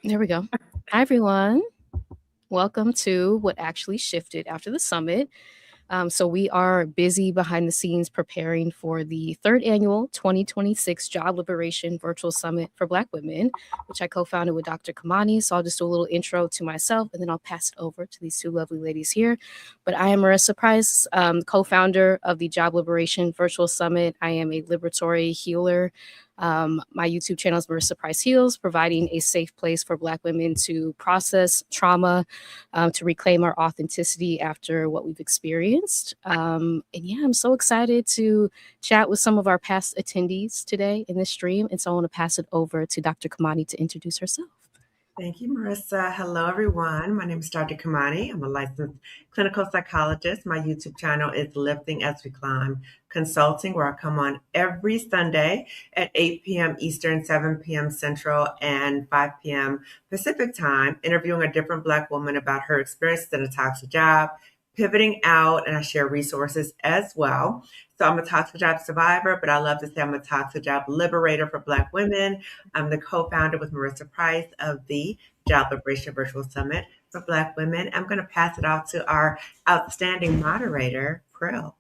There we go. Hi, everyone. Welcome to what actually shifted after the summit. So, we are busy behind the scenes preparing for the third annual 2026 Job Liberation Virtual Summit for Black Women, which I co founded with Dr. Kamani. So, I'll just do a little intro to myself and then I'll pass it over to these two lovely ladies here. But I am Marissa Price, co founder of the Job Liberation Virtual Summit. I am a liberatory healer. My YouTube channel is Marissa Price Heals, providing a safe place for Black women to process trauma, to reclaim our authenticity after what we've experienced. And yeah, I'm so excited to chat with some of our past attendees today in this stream. And so I want to pass it over to Dr. Kamani to introduce herself. Thank you, Marissa. Hello, everyone. My name is Dr. Kamani. I'm a licensed clinical psychologist. My YouTube channel is Lifting as We Climb Consulting, where I come on every Sunday at 8 p.m. Eastern, 7 p.m. Central, and 5 p.m. Pacific time, interviewing a different Black woman about her experiences in a toxic job, pivoting out, and I share resources as well. So I'm a toxic job survivor, but I love to say I'm a toxic job liberator for Black women. I'm the co-founder with Marissa Price of the Job Liberation Virtual Summit for Black women. I'm going to pass it out to our outstanding moderator, Prill.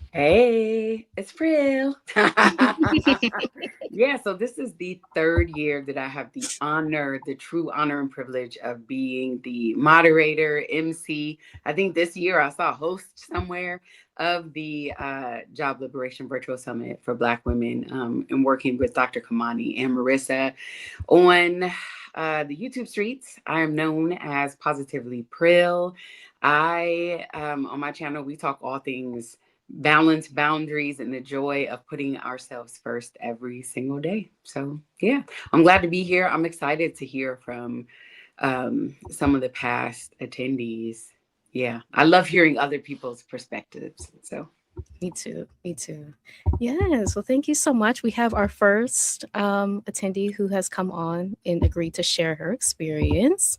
Hey, it's Prill. Yeah, so this is the third year that I have the true honor and privilege of being the moderator, MC. I think this year I saw host somewhere of the Job Liberation Virtual Summit for Black women, and working with Dr. Kamani and Marissa on the YouTube streets. I am known as Positively Prill. On my channel, we talk all things balance, boundaries, and the joy of putting ourselves first every single day. So yeah, I'm glad to be here. I'm excited to hear from some of the past attendees. Yeah, I love hearing other people's perspectives. So Me too. Me too. Yes. Well, thank you so much. We have our first attendee who has come on and agreed to share her experience.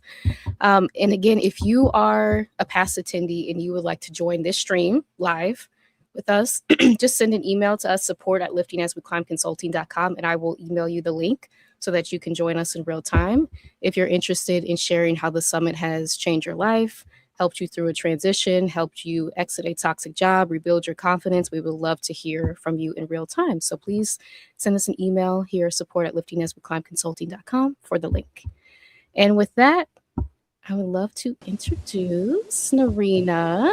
And again, if you are a past attendee and you would like to join this stream live with us, just send an email to us, support@liftingasweclimbconsulting.com, and I will email you the link so that you can join us in real time. If you're interested in sharing how the summit has changed your life, helped you through a transition, helped you exit a toxic job, rebuild your confidence, we would love to hear from you in real time. So please send us an email here, support@liftingasweclimbconsulting.com for the link. And with that, I would love to introduce Narina.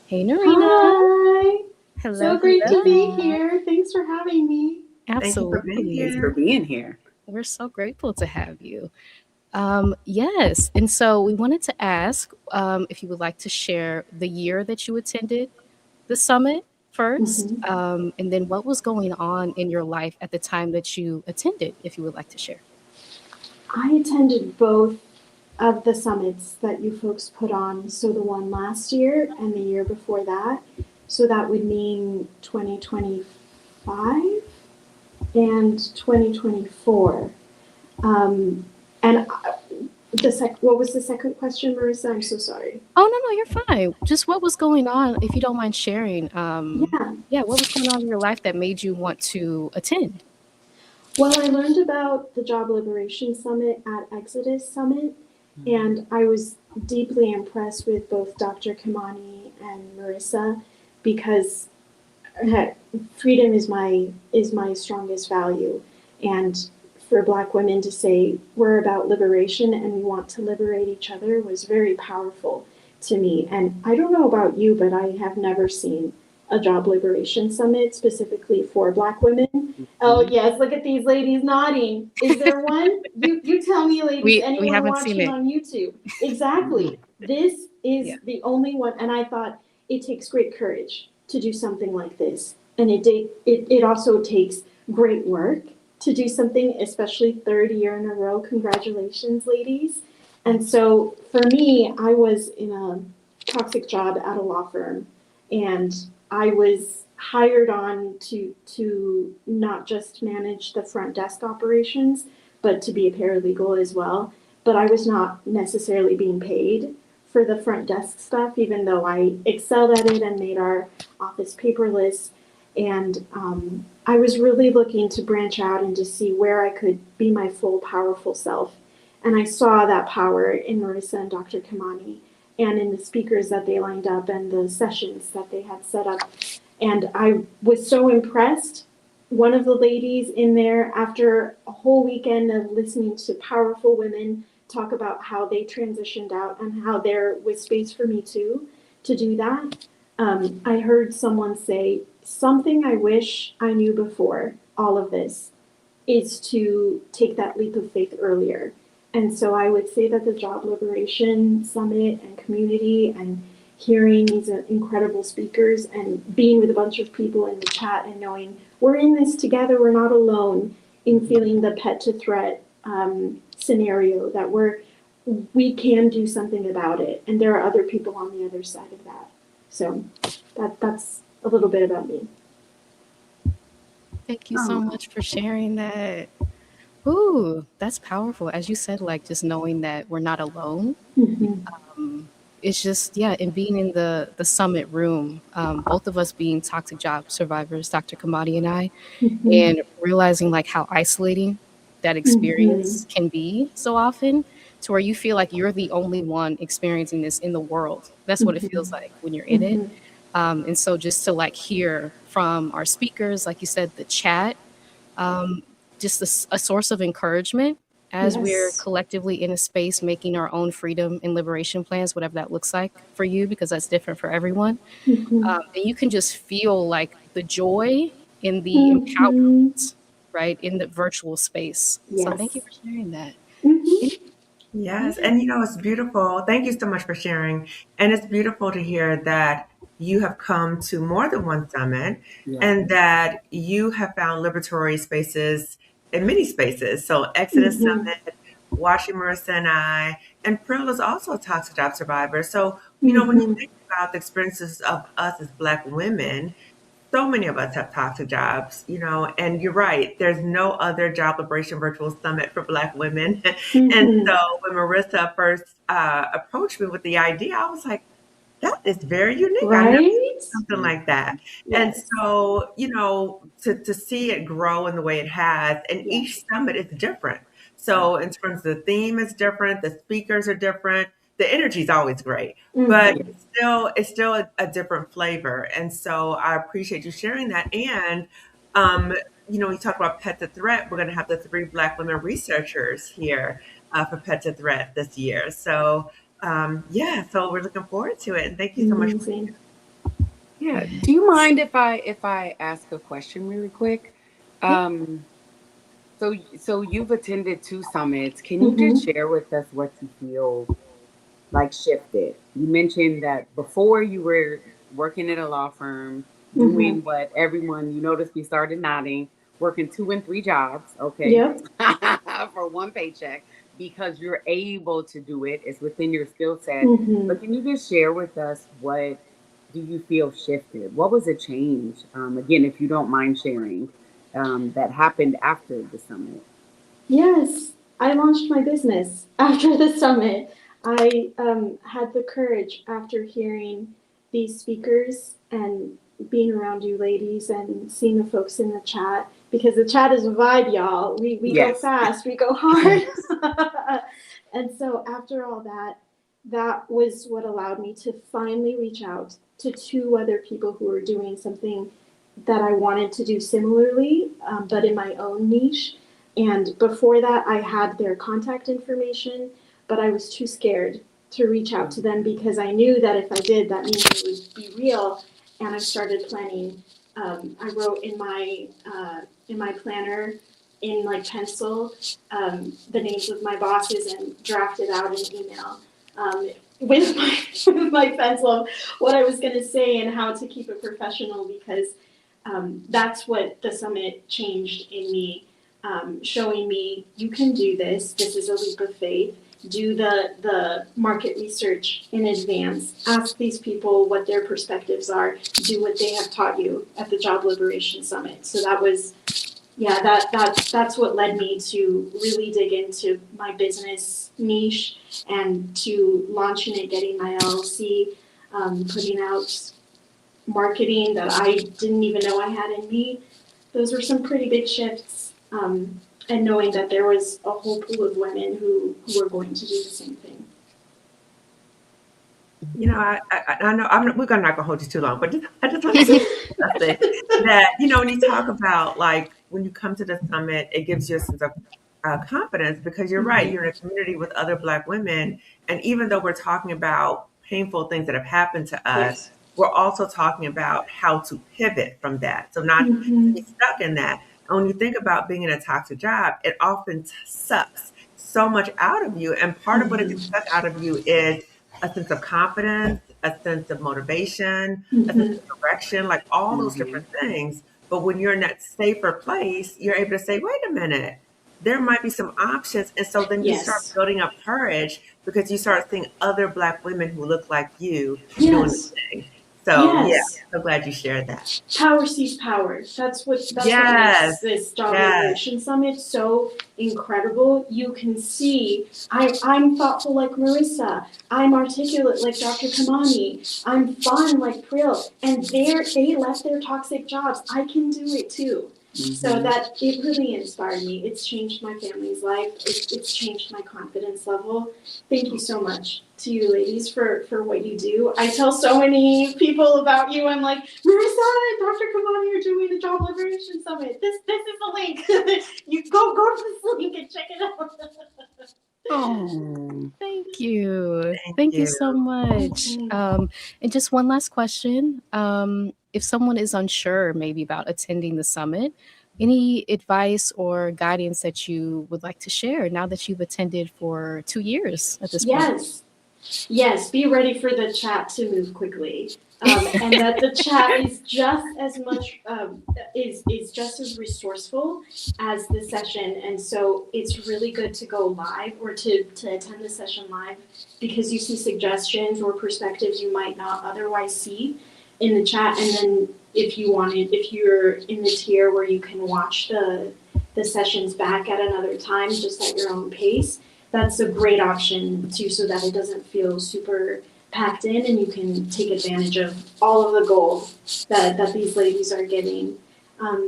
Hey, Narina. Hi. Hello. So great to be here. Thanks for having me. Absolutely. Thank you thanks for being here. We're so grateful to have you. Yes. And so we wanted to ask if you would like to share the year that you attended the summit first, and then what was going on in your life at the time that you attended, if you would like to share. I attended both of the summits that you folks put on. So the one last year and the year before that. So that would mean 2025 and 2024. What was the second question, Marissa? I'm so sorry. Oh, no, you're fine. Just what was going on, if you don't mind sharing. What was going on in your life that made you want to attend? Well, I learned about the Job Liberation Summit at Exodus Summit, and I was deeply impressed with both Dr. Kamani and Marissa because freedom is my strongest value, and for Black women to say we're about liberation and we want to liberate each other was very powerful to me. And I don't know about you, but I have never seen a job liberation summit specifically for Black women. Oh yes, look at these ladies nodding. Is there one? You tell me, ladies. We haven't watching seen it on YouTube? Exactly. This is the only one, and I thought it takes great courage to do something like this, and it also takes great work to do something, especially third year in a row. Congratulations, ladies. And so for me, I was in a toxic job at a law firm, and I was hired on to not just manage the front desk operations, but to be a paralegal as well. But I was not necessarily being paid for the front desk stuff, even though I excelled at it and made our office paperless. And I was really looking to branch out and to see where I could be my full, powerful self. And I saw that power in Marissa and Dr. Kamani and in the speakers that they lined up and the sessions that they had set up. And I was so impressed. One of the ladies in there, after a whole weekend of listening to powerful women talk about how they transitioned out and how there was space for me too to do that, I heard someone say, something I wish I knew before all of this is to take that leap of faith earlier. And so I would say that the Job Liberation Summit and community and hearing these incredible speakers and being with a bunch of people in the chat and knowing we're in this together, we're not alone in feeling the pet to threat scenario, that we can do something about it. And there are other people on the other side of that. So that's a little bit about me. Thank you so much for sharing that. Ooh, that's powerful. As you said, like just knowing that we're not alone. It's just, yeah, and being in the summit room, both of us being toxic job survivors, Dr. Kamadi and I, and realizing like how isolating that experience can be so often, to where you feel like you're the only one experiencing this in the world. That's what it feels like when you're in it. And so just to like hear from our speakers, like you said, the chat, just a source of encouragement as we're collectively in a space making our own freedom and liberation plans, whatever that looks like for you, because that's different for everyone. And you can just feel like the joy in the empowerment, right, in the virtual space. So thank you for sharing that. Yes, and it's beautiful. Thank you so much for sharing. And it's beautiful to hear that you have come to more than one summit and that you have found liberatory spaces in many spaces. So Exodus Summit, watching Marissa and I, and Pearl is also a toxic job survivor. So, when you think about the experiences of us as Black women, so many of us have toxic jobs, and you're right. There's no other job liberation virtual summit for Black women. And so when Marissa first approached me with the idea, I was like, that is very unique. I never seen something like that. And so, to see it grow in the way it has, and each summit is different. So in terms of the theme is different, the speakers are different, the energy is always great, but it's still a different flavor. And so I appreciate you sharing that. And we talk about Pet to Threat. We're going to have the 3 Black women researchers here for Pet to Threat this year. So so we're looking forward to it. And thank you so much. Yeah. Do you mind if I ask a question really quick? So you've attended 2 summits. Can you just share with us what you feel like shifted? You mentioned that before you were working at a law firm, doing what everyone, you noticed we started nodding, working 2 and 3 jobs, okay, for one paycheck, because you're able to do it. It's within your skill set. But can you just share with us, what do you feel shifted? What was a change? Again, if you don't mind sharing, that happened after the summit. Yes, I launched my business after the summit. I had the courage after hearing these speakers and being around you ladies and seeing the folks in the chat, because the chat is a vibe, y'all. We go fast, we go hard. And so after all that was what allowed me to finally reach out to 2 other people who were doing something that I wanted to do similarly, but in my own niche. And before that, I had their contact information, but I was too scared to reach out to them because I knew that if I did, that means it would be real. And I started planning. I wrote in my planner in like pencil the names of my bosses and drafted out an email with my pencil of what I was going to say and how to keep it professional, because that's what the summit changed in me. Showing me you can do this. This is a leap of faith. Do the market research in advance. Ask these people what their perspectives are. Do what they have taught you at the Job Liberation Summit. So that was, that's what led me to really dig into my business niche and to launching it, getting my LLC, putting out marketing that I didn't even know I had in me. Those were some pretty big shifts. and knowing that there was a whole pool of women who were going to do the same thing. You know, I know we're not going to hold you too long, but I just want to say something that, you know, when you talk about like when you come to the summit, it gives you a sense of confidence because you're right. You're in a community with other Black women. And even though we're talking about painful things that have happened to us, Yes. we're also talking about how to pivot from that. So not to be stuck in that. And when you think about being in a toxic job, it often sucks so much out of you. And part of what it can suck out of you is a sense of confidence, a sense of motivation, a sense of direction, like all those different things. But when you're in that safer place, you're able to say, wait a minute, there might be some options. And so then you start Yes. building up courage because you start seeing other Black women who look like you doing the Yes. thing. So yeah, Yes. so glad you shared that. Power sees power. That's what makes Yes. this Job Yes. Liberation Summit so incredible. You can see I'm thoughtful like Marissa. I'm articulate like Dr. Kamani. I'm fun like Pril. And they left their toxic jobs. I can do it too. So that it really inspired me. It's changed my family's life. It's changed my confidence level. Thank you so much to you ladies for what you do. I tell so many people about you. I'm like, Marissa and Dr. Kamani are doing the Job Liberation Summit. This is the link. You go to this link and check it out. Oh, thank you. Thank you so much. And just one last question. If someone is unsure maybe about attending the summit, any advice or guidance that you would like to share now that you've attended for 2 years at this point? Yes, be ready for the chat to move quickly. And that the chat is just as much is just as resourceful as the session. And so it's really good to go live or to attend the session live because you see suggestions or perspectives you might not otherwise see in the chat. And then if you're in the tier where you can watch the sessions back at another time, just at your own pace, that's a great option too, so that it doesn't feel super packed in and you can take advantage of all of the gold that these ladies are getting.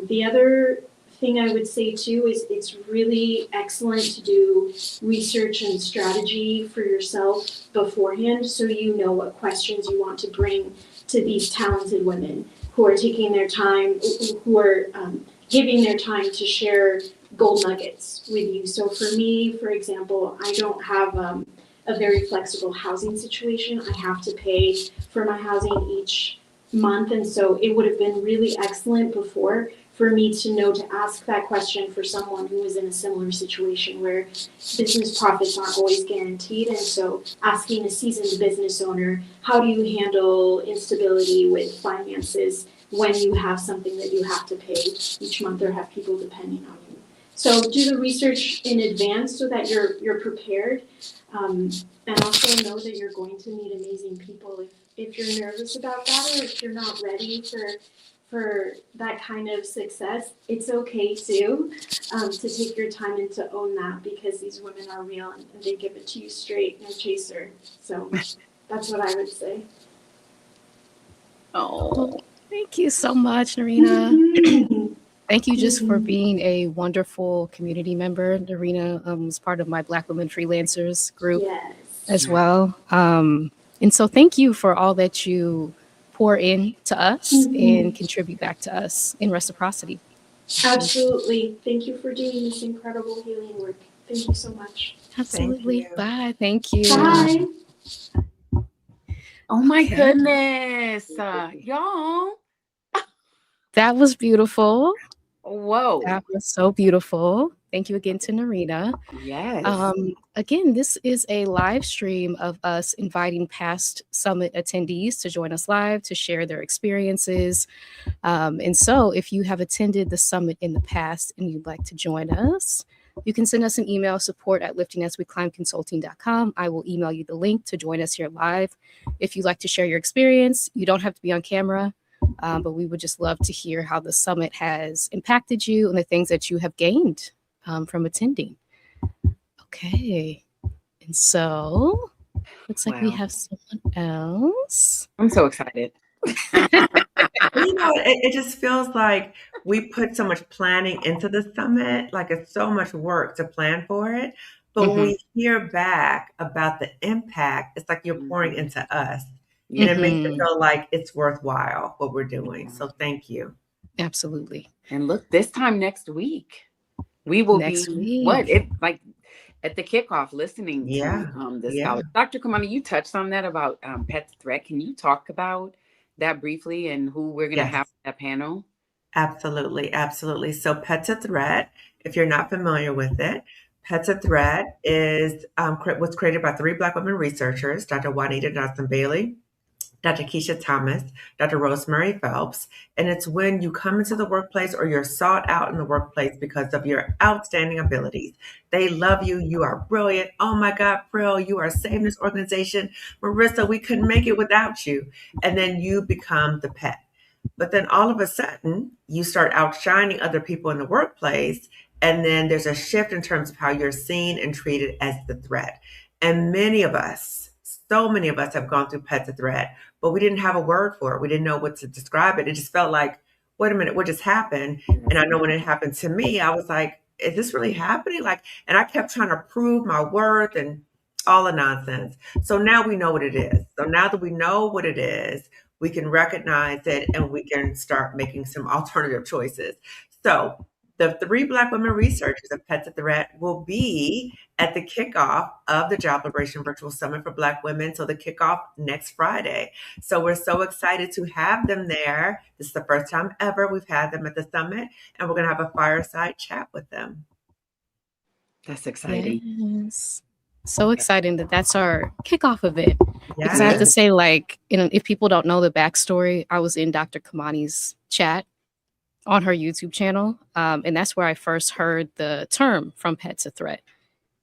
The other thing I would say too is it's really excellent to do research and strategy for yourself beforehand so you know what questions you want to bring to these talented women who are taking their time, who are giving their time to share gold nuggets with you. So for me, for example, I don't have a very flexible housing situation. I have to pay for my housing each month. And so it would have been really excellent before for me to know to ask that question for someone who is in a similar situation where business profits aren't always guaranteed. And so asking a seasoned business owner, how do you handle instability with finances when you have something that you have to pay each month or have people depending on you? So do the research in advance so that you're prepared, and also know that you're going to meet amazing people. If you're nervous about that or if you're not ready for that kind of success, it's okay too, to take your time and to own that because these women are real and they give it to you straight, no chaser. So that's what I would say. Oh, thank you so much, Narina. Thank you just for being a wonderful community member. Narina was part of my Black Women Freelancers group as well. And so thank you for all that you pour in to us and contribute back to us in reciprocity. Absolutely. Thank you for doing this incredible healing work. Thank you so much. Absolutely. Bye. Thank you. Bye. Oh my goodness. Y'all. That was beautiful. Whoa. That was so beautiful. Thank you again to Narina. Yes. Again, this is a live stream of us inviting past summit attendees to join us live to share their experiences. And so if you have attended the summit in the past and you'd like to join us, you can send us an email, support@liftingasweclimbconsulting.com. I will email you the link to join us here live. If you'd like to share your experience, you don't have to be on camera. But we would just love to hear how the summit has impacted you and the things that you have gained from attending. Okay. And so looks like we have someone else. I'm so excited. You know, it just feels like we put so much planning into the summit, like it's so much work to plan for it. But when we hear back about the impact, it's like you're pouring into us. And it makes it feel like it's worthwhile what we're doing. So thank you. Absolutely. And look, this time next week, we will Next be week. like at the kickoff listening Yeah. to the Yeah. scholar. Dr. Kamani, you touched on that about pet threat. Can you talk about that briefly and who we're going to Yes. have at that panel? Absolutely, absolutely. So Pets a Threat, if you're not familiar with it, Pets a Threat is was created by 3 Black women researchers, Dr. Juanita Johnson-Bailey, Dr. Keisha Thomas, Dr. Rosemary Phelps, and it's when you come into the workplace or you're sought out in the workplace because of your outstanding abilities. They love you. You are brilliant. Oh my God, Prill, you are saving this organization. Marissa, we couldn't make it without you. And then you become the pet. But then all of a sudden, you start outshining other people in the workplace. And then there's a shift in terms of how you're seen and treated as the threat. And many of us, so many of us have gone through Pets a Threat, but we didn't have a word for it. We didn't know what to describe it. It just felt like, wait a minute, what just happened? And I know when it happened to me, I was like, is this really happening? Like, and I kept trying to prove my worth and all the nonsense. So now we know what it is. So now that we know what it is, we can recognize it and we can start making some alternative choices. So the 3 Black women researchers of Pets a Threat will be at the kickoff of the Job Liberation Virtual Summit for Black Women. So the kickoff next Friday. So we're so excited to have them there. This is the first time ever we've had them at the summit, and we're going to have a fireside chat with them. That's exciting. Yes. So exciting that that's our kickoff event. Yeah. Because I have to say, like, if people don't know the backstory, I was in Dr. Kamani's chat on her YouTube channel. And that's where I first heard the term from Pets a Threat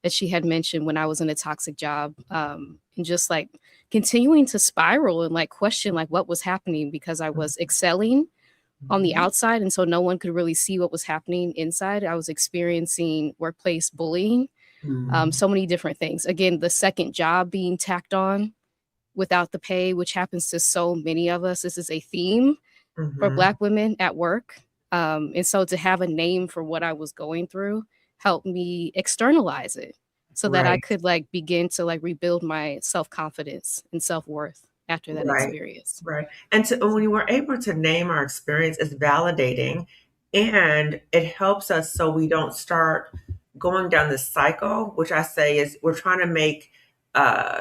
that she had mentioned when I was in a toxic job. And just like continuing to spiral and like question like what was happening because I was excelling on the outside. And so no one could really see what was happening inside. I was experiencing workplace bullying, so many different things. Again, the second job being tacked on without the pay, which happens to so many of us. This is a theme for Black women at work. And so to have a name for what I was going through helped me externalize it so that I could like begin to like rebuild my self-confidence and self-worth after that experience. Right. And when you were able to name our experience, it's validating and it helps us so we don't start going down this cycle, which I say is we're trying to make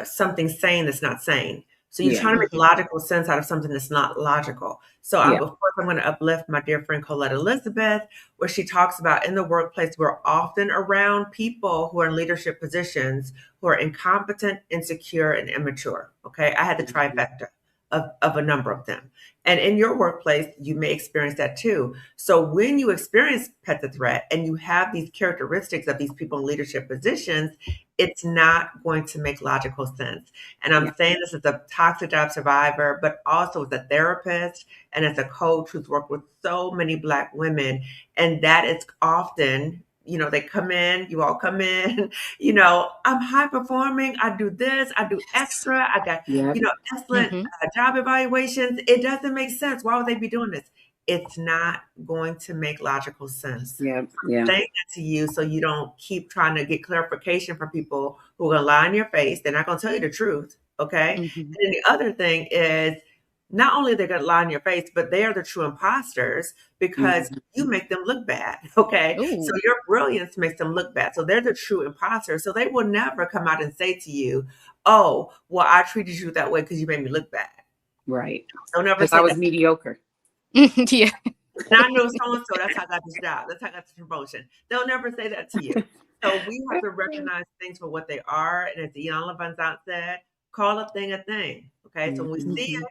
something sane that's not sane. So you're trying to make logical sense out of something that's not logical. So of course, I'm going to uplift my dear friend Colette Elizabeth, where she talks about in the workplace, we're often around people who are in leadership positions who are incompetent, insecure, and immature. Okay. I had the trifecta of a number of them. And in your workplace, you may experience that too. So when you experience Pets a Threat and you have these characteristics of these people in leadership positions, it's not going to make logical sense. And I'm saying this as a toxic job survivor, but also as a therapist and as a coach who's worked with so many Black women. And that is often, they come in, you all come in, I'm high performing. I do this, I do extra. I got, excellent job evaluations. It doesn't make sense. Why would they be doing this? It's not going to make logical sense. Yeah. Saying that to you so you don't keep trying to get clarification from people who are going to lie in your face. They're not going to tell you the truth. Okay. And then the other thing is not only they're going to lie in your face, but they are the true imposters because you make them look bad. Okay. Ooh. So your brilliance makes them look bad. So they're the true imposters. So they will never come out and say to you, oh, well, I treated you that way because you made me look bad. Right. Don't ever Because say I was that. mediocre. Yeah. And I know so-and-so, that's how I got this job. That's how I got this promotion. They'll never say that to you. So we have to recognize things for what they are. And as Iana Van Zant said, call a thing. Okay. So when we see it,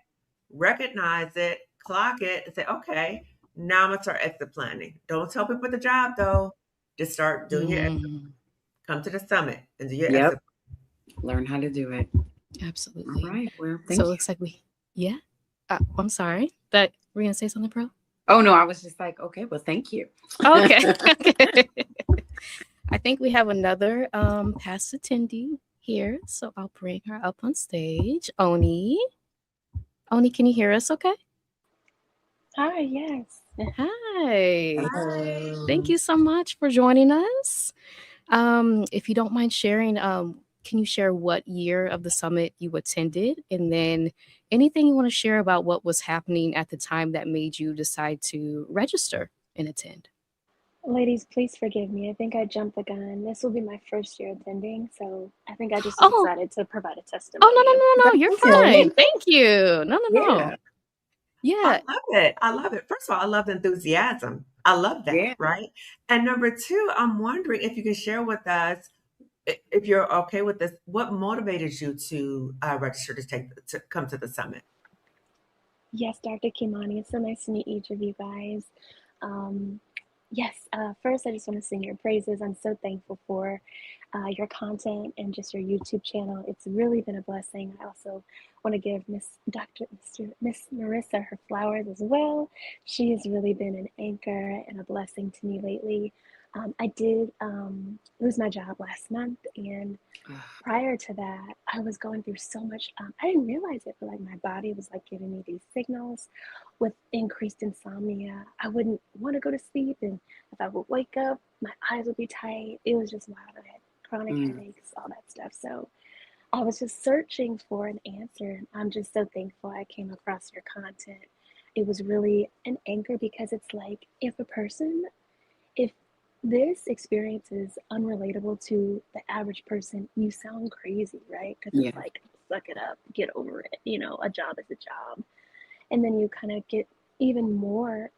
recognize it, clock it, and say, okay, now I'm going to start exit planning. Don't tell people the job, though. Just start doing your exit. Come to the summit and do your exit. Learn how to do it. Absolutely. All right. Well, so it looks like I'm sorry. That were you going to say something, Pro? Oh, no, I was just like, okay, well, thank you. Okay. I think we have another past attendee here. So I'll bring her up on stage. Oni, can you hear us okay? Hi, yes. Hi. Hello. Thank you so much for joining us. If you don't mind sharing, can you share what year of the summit you attended? And then anything you want to share about what was happening at the time that made you decide to register and attend? Ladies, please forgive me. I think I jumped the gun. This will be my first year attending, so I think I just was Oh, excited to provide a oh, testimony. no. That's You're okay. fine. Thank you. No. Yeah. Yeah. I love it. I love it. First of all, I love the enthusiasm. I love that, Yeah. right? And number two, I'm wondering if you can share with us, if you're okay with this, what motivated you to register to come to the summit? Yes, Dr. Kimani, it's so nice to meet each of you guys. Um, yes, first, I just want to sing your praises. I'm so thankful for your content and just your YouTube channel. It's really been a blessing. I also want to give Miss Marissa her flowers as well. She has really been an anchor and a blessing to me lately. I did lose my job last month, and prior to that, I was going through so much. I didn't realize it, but like my body was like giving me these signals with increased insomnia. I wouldn't want to go to sleep, and if I would wake up, my eyes would be tight. It was just wild. I had chronic Mm. headaches, all that stuff. So I was just searching for an answer, and I'm just so thankful I came across your content. It was really an anchor because it's like if this experience is unrelatable to the average person, you sound crazy, right? Because Yeah. it's like, suck it up, get over it. A job is a job. And then you kind of get even more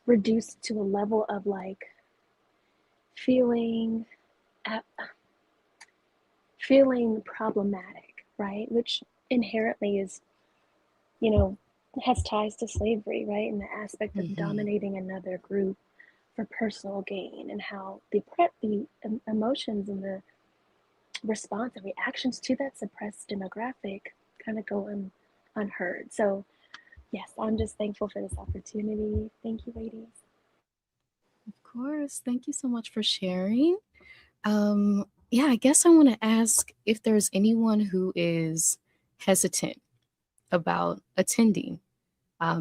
reduced to a level of like feeling uh, feeling problematic, right? Which inherently is, you know, has ties to slavery, right? And the aspect of dominating another group for personal gain, and how the emotions and the response and reactions to that suppressed demographic kind of go unheard. So yes, I'm just thankful for this opportunity. Thank you, ladies. Of course. Thank you so much for sharing. Yeah, I guess I want to ask if there's anyone who is hesitant about attending.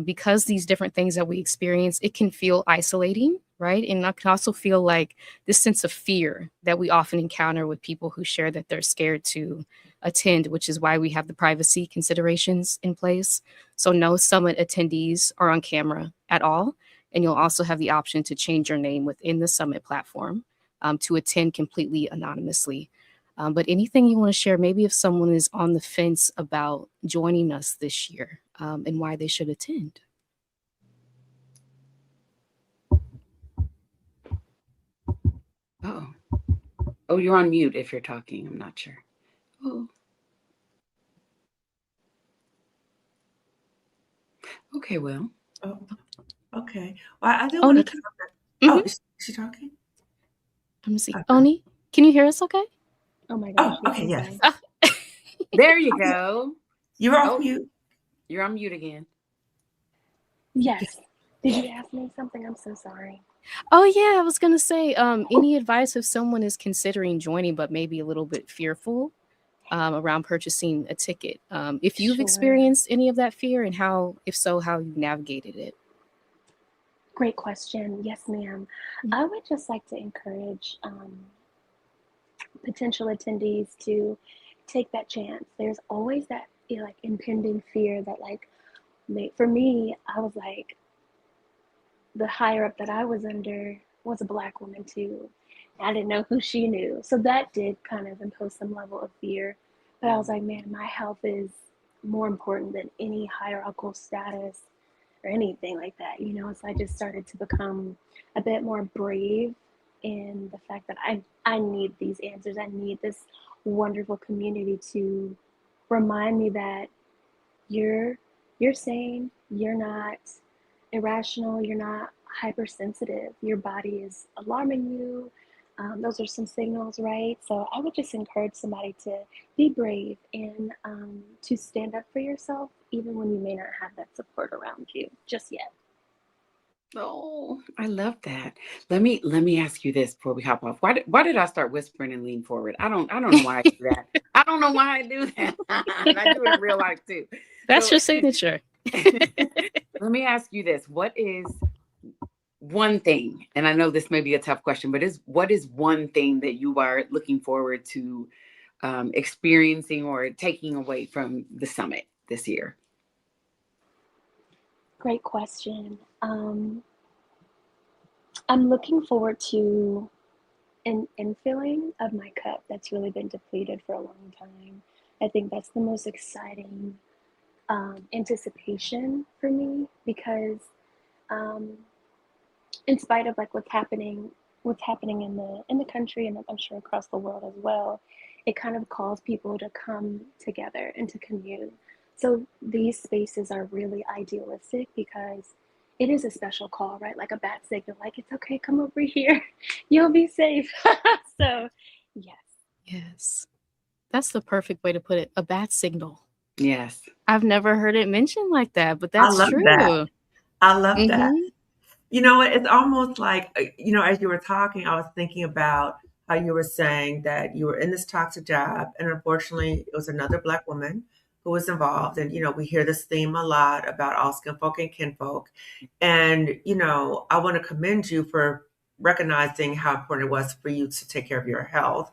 Because these different things that we experience, it can feel isolating, right? And I can also feel like this sense of fear that we often encounter with people who share that they're scared to attend, which is why we have the privacy considerations in place. So no summit attendees are on camera at all. And you'll also have the option to change your name within the summit platform to attend completely anonymously. But anything you want to share, maybe if someone is on the fence about joining us this year and why they should attend. Oh. Oh, you're on mute if you're talking. I'm not sure. Oh. Okay, well. Oh, okay. Well, I do Oni, want to comment. Oh, is she talking? let me see. Okay. Oni, can you hear us okay? Oh my gosh. Oh, okay, yes. There you go. You're off Oh, mute. you're on mute again. Yes. Did you ask me something? I'm so sorry. Oh yeah, I was gonna say, any advice if someone is considering joining but maybe a little bit fearful around purchasing a ticket? If you've Sure. experienced any of that fear and how, if so, how you navigated it. Great question. Yes, ma'am. I would just like to encourage potential attendees to take that chance. There's always that like impending fear that like for me, I was like, the higher up that I was under was a Black woman too. I didn't know who she knew. So that did kind of impose some level of fear. But I was like, man, my health is more important than any hierarchical status or anything like that, So I just started to become a bit more brave in the fact that I need these answers. I need this wonderful community to remind me that you're you're sane, you're not irrational, you're not hypersensitive. Your body is alarming you. Those are some signals, right? So I would just encourage somebody to be brave and to stand up for yourself, even when you may not have that support around you just yet. Oh, I love that. Let me ask you this before we hop off. Why did I start whispering and lean forward? I don't know why I do that. I don't know why I do that. And I do it in real life too. That's So your signature. Let me ask you this. What is one thing, and I know this may be a tough question, but what is one thing that you are looking forward to experiencing or taking away from the summit this year? Great question. I'm looking forward to an infilling of my cup that's really been depleted for a long time. I think that's the most exciting anticipation for me because um, in spite of like what's happening in the country and I'm sure across the world as well, it kind of calls people to come together and to commune. So these spaces are really idealistic because it is a special call, right? Like a bat signal, like it's okay, come over here, you'll be safe. So yes. Yes. That's the perfect way to put it. A bat signal. Yes. I've never heard it mentioned like that, but I that's love true. that. I love that. Mhm. You know what? It's almost like, as you were talking, I was thinking about how you were saying that you were in this toxic job, and unfortunately, it was another Black woman who was involved. And, we hear this theme a lot about all skin folk and kinfolk. And, I want to commend you for recognizing how important it was for you to take care of your health.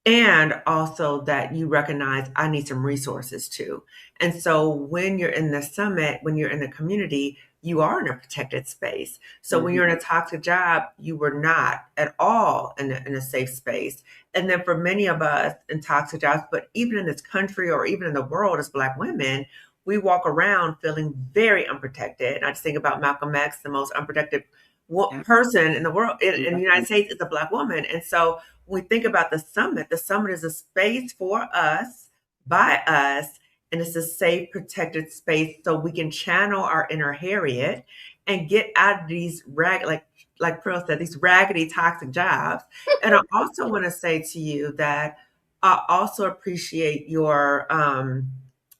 And also that you recognize I need some resources too. And so when you're in the summit, when you're in the community, you are in a protected space. So when you're in a toxic job, you were not at all in a safe space. And then for many of us in toxic jobs, but even in this country or even in the world as Black women, we walk around feeling very unprotected. And I just think about Malcolm X, the most unprotected person in the world, in the United States, is a Black woman. And so when we think about the summit is a space for us, by us, and it's a safe, protected space so we can channel our inner Harriet and get out of these like Pearl said, these raggedy, toxic jobs. And I also want to say to you that I also appreciate your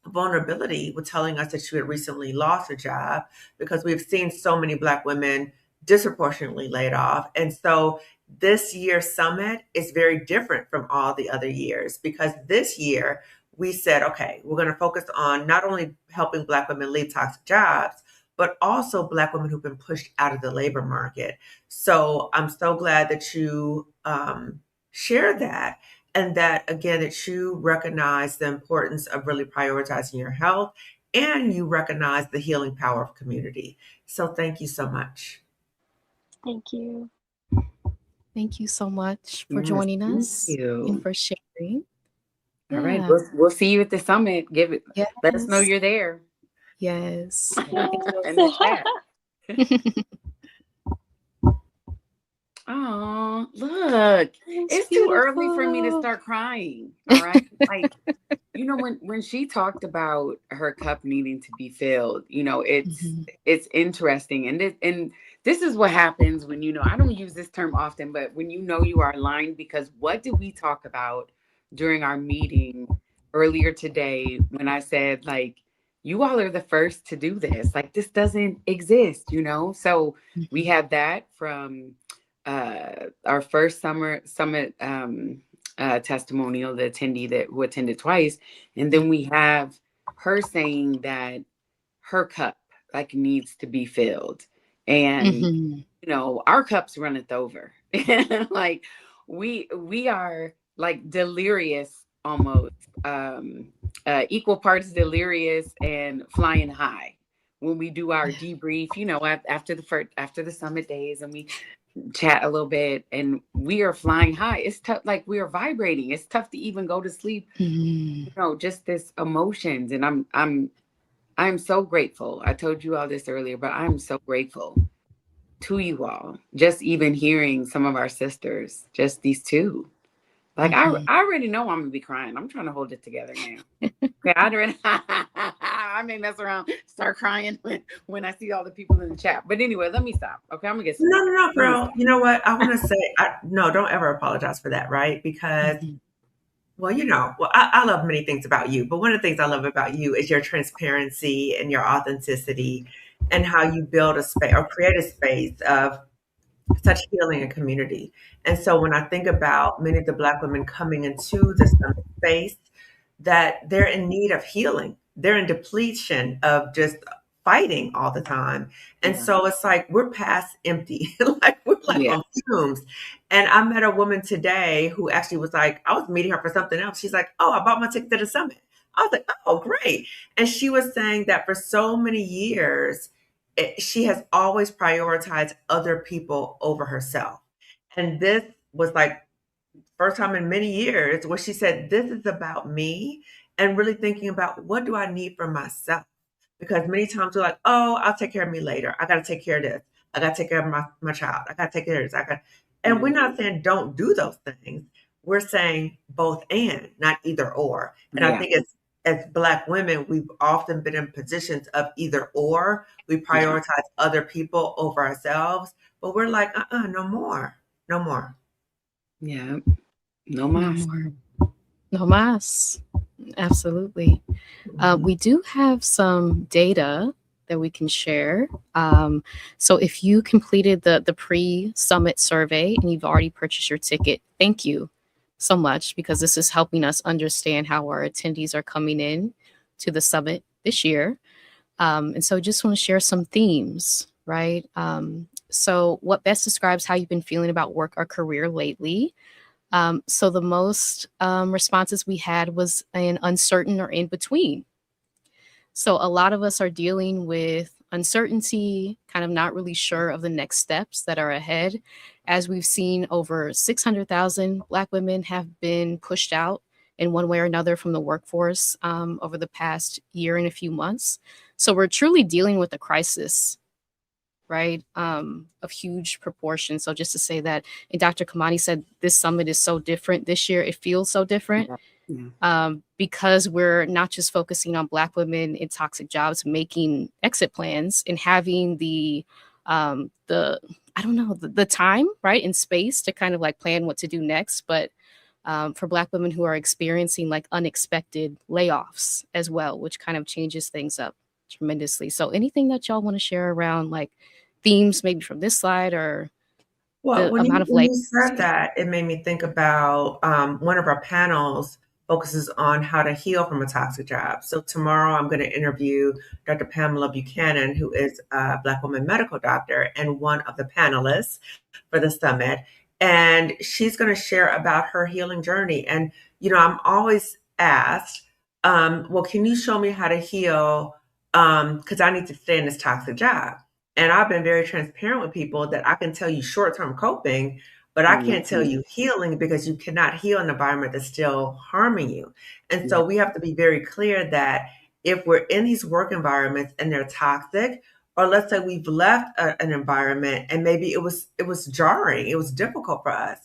vulnerability with telling us that you had recently lost a job, because we've seen so many Black women disproportionately laid off. And so this year's summit is very different from all the other years, because this year we said, okay, we're going to focus on not only helping Black women leave toxic jobs, but also Black women who've been pushed out of the labor market. So I'm so glad that you share that, and that, again, that you recognize the importance of really prioritizing your health, and you recognize the healing power of community. So thank you so much. Thank you. Thank you so much for Yes, joining thank us you. and for sharing. All right. Yeah. We'll see you at the summit. Let us know Yes. you're there Yes. in the chat. Oh, look. It's too early for me to beautiful. start crying. All right. Like, when she talked about her cup needing to be filled, Mhm. it's interesting. And this is what happens when, I don't use this term often, but when you are aligned, because what did we talk about during our meeting earlier today when I said, like, you all are the first to do this. Like, this doesn't exist, So we had that from our first summer summit testimonial, the attendee who attended twice. And then we have her saying that her cup like needs to be filled. And, Mhm. our cups runneth over. Like we are like delirious almost, equal parts delirious and flying high when we do our debrief, after the summit days, and we chat a little bit, and we are flying high. It's tough, like we are vibrating. It's tough to even go to sleep, Mhm. just this emotions. And I'm so grateful. I told you all this earlier, but I'm so grateful to you all. Just even hearing some of our sisters, just these two. Like Mhm. I already know I'm gonna be crying. I'm trying to hold it together now. Okay, I may mess around, start crying when I see all the people in the chat. But anyway, let me stop. Okay, I'm gonna get No, serious. no, no, Let me girl. stop. You know what? I want to say, no, don't ever apologize for that, right? Because, Mhm. well, I love many things about you, but one of the things I love about you is your transparency and your authenticity, and how you build a space or create a space of such healing and community. And so when I think about many of the Black women coming into this space, that they're in need of healing. They're in depletion of just fighting all the time. And Yeah. so it's like we're past empty. Like we're like Yeah. on fumes. And I met a woman today who actually was like, I was meeting her for something else. She's like, oh, I bought my ticket to the summit. I was like, oh, great. And she was saying that for so many years, she has always prioritized other people over herself. And this was like first time in many years where she said, this is about me and really thinking about what do I need for myself? Because many times we're like, oh, I'll take care of me later. I got to take care of this. I got to take care of my child. I got to take care of this. And we're not saying don't do those things. We're saying both and, not either or. And I Yeah. think as Black women, we've often been in positions of either or. We Yeah. prioritize other people over ourselves, but we're like, no more, no more. Yeah. No No mas. more. No mas. Absolutely. We do have some data that we can share. So if you completed the pre-summit survey and you've already purchased your ticket, thank you so much, because this is helping us understand how our attendees are coming in to the summit this year. And so just want to share some themes, right? So what best describes how you've been feeling about work or career lately? So the most responses we had was an uncertain or in between. So a lot of us are dealing with uncertainty, kind of not really sure of the next steps that are ahead. As we've seen, over 600,000 Black women have been pushed out in one way or another from the workforce over the past year and a few months. So we're truly dealing with a crisis, right, of huge proportion. So just to say that, and Dr. Kamani said this summit is so different this year. It feels so different. Yeah. Because we're not just focusing on Black women in toxic jobs making exit plans and having the I don't know, the time, right, and space to kind of like plan what to do next, but for Black women who are experiencing like unexpected layoffs as well, which kind of changes things up tremendously. So anything that y'all want to share around like themes maybe from this slide or Well, the amount of when you layoffs? said that, it made me think about one of our panels focuses on how to heal from a toxic job. So tomorrow I'm going to interview Dr. Pamela Buchanan, who is a Black woman medical doctor and one of the panelists for the summit. And she's going to share about her healing journey. And, I'm always asked, well, can you show me how to heal? Because I need to stay in this toxic job. And I've been very transparent with people that I can tell you short-term coping, but I can't tell you healing because you cannot heal an environment that's still harming you. And so we have to be very clear that if we're in these work environments and they're toxic, or let's say we've left an environment and maybe it was jarring, it was difficult for us,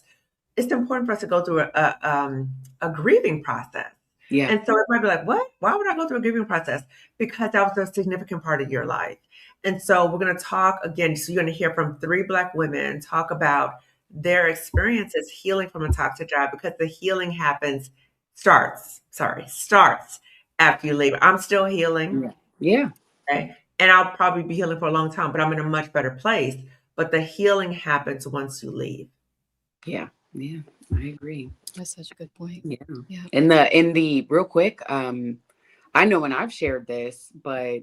it's important for us to go through a grieving process. Yeah. And so it might be like, what? Why would I go through a grieving process? Because that was a significant part of your life. And so we're going to talk again. So you're going to hear from 3 Black women talk about their experiences healing from a toxic job, because the healing starts after you leave. I'm still healing. Yeah. Okay? And I'll probably be healing for a long time, but I'm in a much better place. But the healing happens once you leave. Yeah. Yeah. I agree. That's such a good point. Yeah. Yeah. In the real quick, I know when I've shared this, but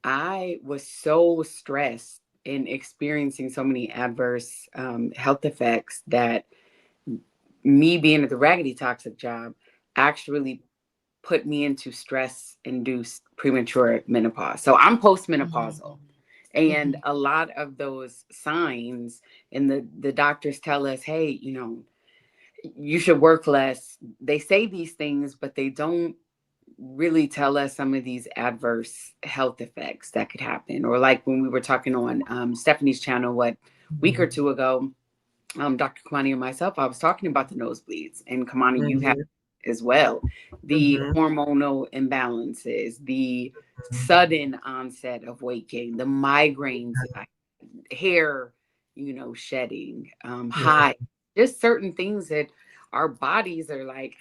I was so stressed in experiencing so many adverse health effects that me being at the raggedy toxic job actually put me into stress induced premature menopause. So I'm postmenopausal. And a lot of those signs, and the doctors tell us, hey, you should work less. They say these things, but they don't really tell us some of these adverse health effects that could happen. Or like when we were talking on Stephanie's channel, week or two ago, Dr. Kamani and myself, I was talking about the nosebleeds, and Kamani, you have as well, the hormonal imbalances, the sudden onset of weight gain, the migraines, hair, shedding, high, just certain things that our bodies are like,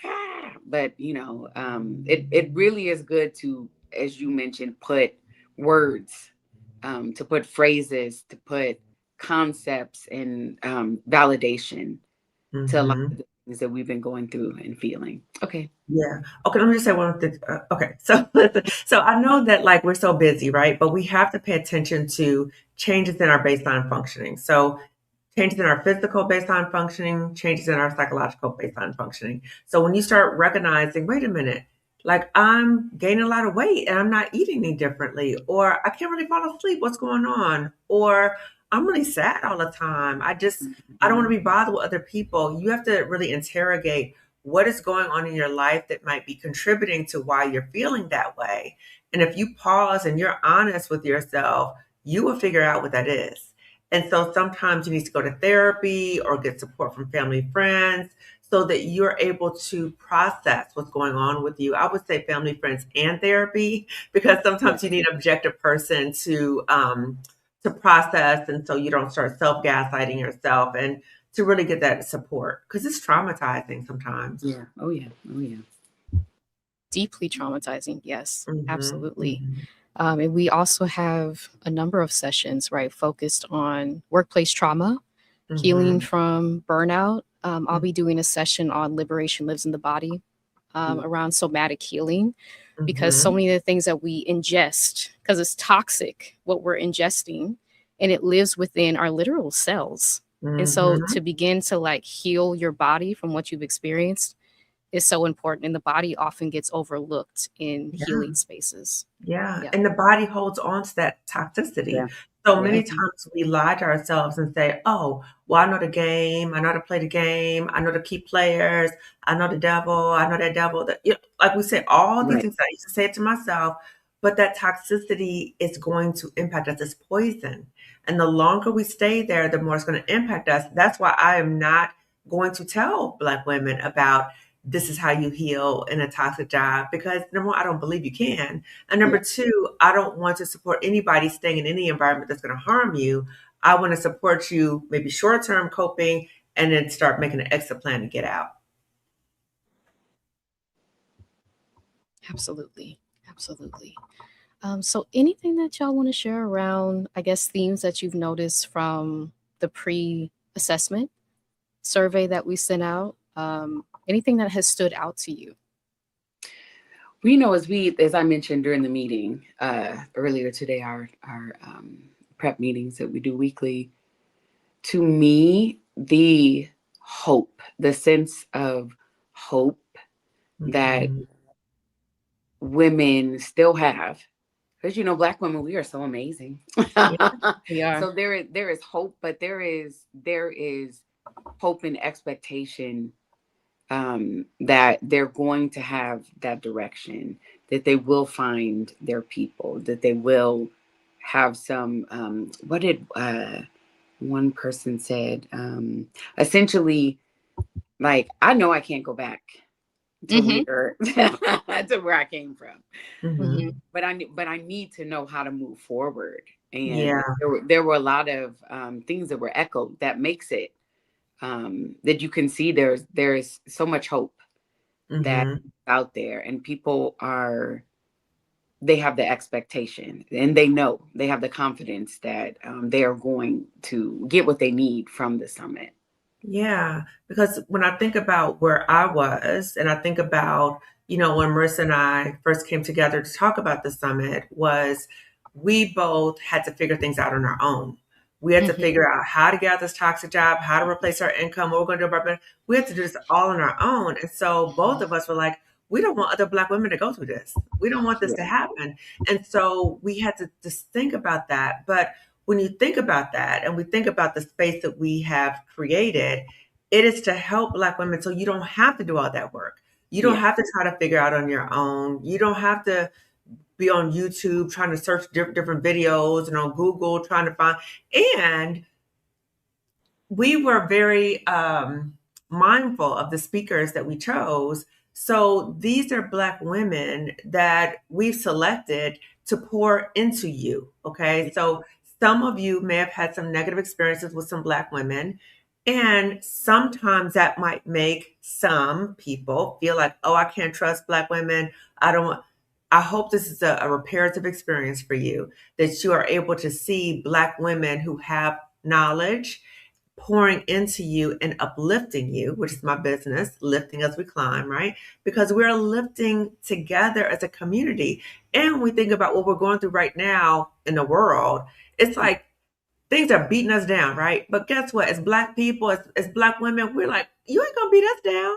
but it really is good to, as you mentioned, put words, to put phrases, to put concepts and validation to a lot of the that we've been going through and feeling. Okay. Yeah. Okay. Let me just say one thing. Okay. So, listen, so I know that like we're so busy, right? But we have to pay attention to changes in our baseline functioning. So, changes in our physical baseline functioning, changes in our psychological baseline functioning. So, when you start recognizing, wait a minute, like I'm gaining a lot of weight and I'm not eating any differently, or I can't really fall asleep. What's going on? Or I'm really sad all the time. I don't want to be bothered with other people. You have to really interrogate what is going on in your life that might be contributing to why you're feeling that way. And if you pause and you're honest with yourself, you will figure out what that is. And so sometimes you need to go to therapy or get support from family, friends, so that you're able to process what's going on with you. I would say family, friends, and therapy, because sometimes you need an objective person to process, and so you don't start self gaslighting yourself, and to really get that support, because it's traumatizing sometimes. Yeah. Oh yeah. Oh yeah. Deeply traumatizing. Yes, Mhm, absolutely. mhm, And we also have a number of sessions, right, focused on workplace trauma, healing mhm, from burnout. I'll mhm, be doing a session on liberation lives in the body, around somatic healing, because so mhm, many of the things that we ingest, because it's toxic what we're ingesting, and it lives within our literal cells. And so mhm. to begin to like heal your body from what you've experienced is so important. And the body often gets overlooked in Yeah. healing spaces. Yeah, Yeah. and the body holds on to that toxicity. Yeah. So Yeah. many times we lie to ourselves and say, "Oh, well, I know the game. I know how to play the game. I know the key players. I know the devil. I know that devil." That, like we say, all these Right. things. I used to say it to myself, but that toxicity is going to impact us as poison. And the longer we stay there, the more it's going to impact us. That's why I am not going to tell Black women about this is how you heal in a toxic job, because number one, I don't believe you can. And number Yeah. two, I don't want to support anybody staying in any environment that's going to harm you. I want to support you, maybe short term coping, and then start making an exit plan to get out. Absolutely. Absolutely. So anything that y'all want to share around, I guess, themes that you've noticed from the pre-assessment survey that we sent out? Anything that has stood out to you? We know as I mentioned during the meeting earlier today, our prep meetings that we do weekly. To me, the hope, the sense of hope that Mhm. women still have, because Black women, we are so amazing. Yeah. We are. So there is hope, but there is hope and expectation, that they're going to have that direction, that they will find their people, that they will have some. What did one person said? Essentially, like, I know I can't go back to Mm-hmm. where to where I came from, Mm-hmm. Mhm. but I need to know how to move forward. And Yeah. there were a lot of things that were echoed that makes it, that you can see there's so much hope that Mhm. out there, and people they have the expectation, and they know, they have the confidence that they are going to get what they need from the summit. Yeah, because when I think about where I was, and I think about, when Marissa and I first came together to talk about the summit, was we both had to figure things out on our own. We had to Mm-hmm. figure out how to get out this toxic job, how to replace our income, what we're going to do about it. We had to do this all on our own. And so both of us were like, we don't want other Black women to go through this. We don't want this to Yeah. happen. And so we had to just think about that. But when you think about that, and we think about the space that we have created, it is to help Black women so you don't have to do all that work. You don't Yeah. have to try to figure out on your own. You don't have to be on YouTube trying to search different videos, and on Google trying to find. And we were very mindful of the speakers that we chose. So these are Black women that we've selected to pour into you. Okay. So some of you may have had some negative experiences with some Black women. And sometimes that might make some people feel like, oh, I can't trust Black women. I don't want. I hope this is a reparative experience for you, that you are able to see Black women who have knowledge, pouring into you and uplifting you, which is my business, Lifting as We Climb, right? Because we're lifting together as a community. And when we think about what we're going through right now in the world, it's like things are beating us down, right? But guess what? As Black people, as Black women, we're like, you ain't gonna beat us down.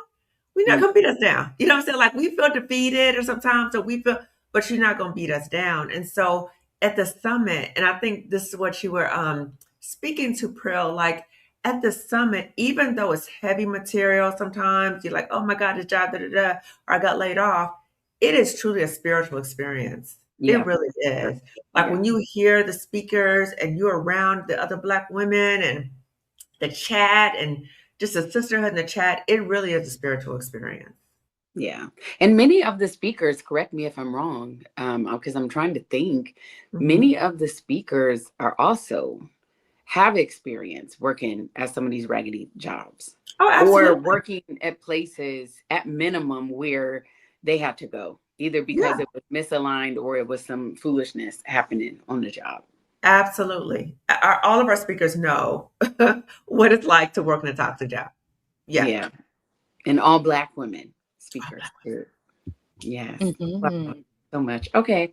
We're not gonna beat us down. You know what I'm saying? Like we feel defeated or sometimes, so we feel, but you're not gonna beat us down. And so at the summit, and I think this is what you were speaking to, Prill, like at the summit, even though it's heavy material, sometimes you're like, oh my God, the job, da da da, or I got laid off. It is truly a spiritual experience. Yeah. It really is. Like when you hear the speakers and you're around the other Black women and the chat and just a sisterhood in the chat, it really is a spiritual experience. Yeah. And many of the speakers, correct me if I'm wrong, because I'm trying to think, many of the speakers are also have experience working at some of these raggedy jobs. Oh, absolutely. Or working at places at minimum where they had to go, either because it was misaligned or it was some foolishness happening on the job. Absolutely. All of our speakers know what it's like to work in a toxic job. Yeah. And all Black women speakers. Yes. Wow. So much. Okay.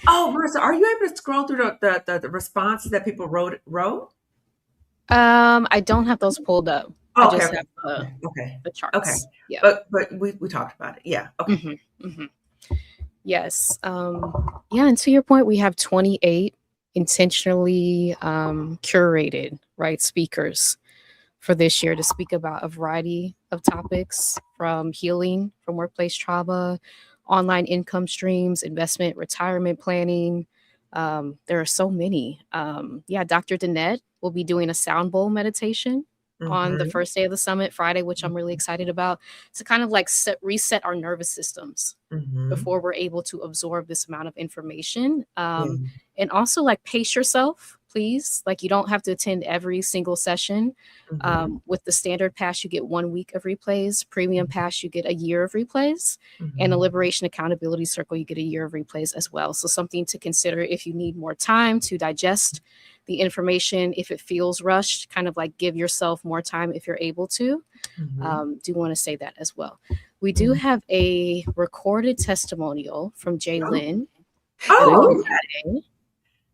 Oh, Marissa, are you able to scroll through the responses that people wrote? I don't have those pulled up. Oh, I just have the charts. Okay. Yeah. But we talked about it. Yeah. Okay. Yes. Yeah. And to your point, we have 28 intentionally curated, right, speakers for this year to speak about a variety of topics, from healing from workplace trauma, online income streams, investment, retirement planning. There are so many. Dr. Danette will be doing a sound bowl meditation on the first day of the summit, Friday, which I'm really excited about, to kind of like reset our nervous systems before we're able to absorb this amount of information. And also like pace yourself, please. Like you don't have to attend every single session. With the standard pass, you get 1 week of replays. Premium pass, you get a year of replays. And the Liberation Accountability Circle, you get a year of replays as well. So something to consider if you need more time to digest the information. If it feels rushed, kind of like give yourself more time if you're able to. Do want to say that as well. We do have a recorded testimonial from Jay Lynn.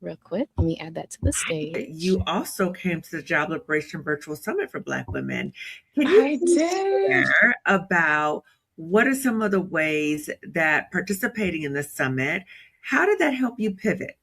Real quick, let me add that to the stage. You also came to the Job Liberation Virtual Summit for Black women. Can you share about what are some of the ways that participating in the summit, how did that help you pivot?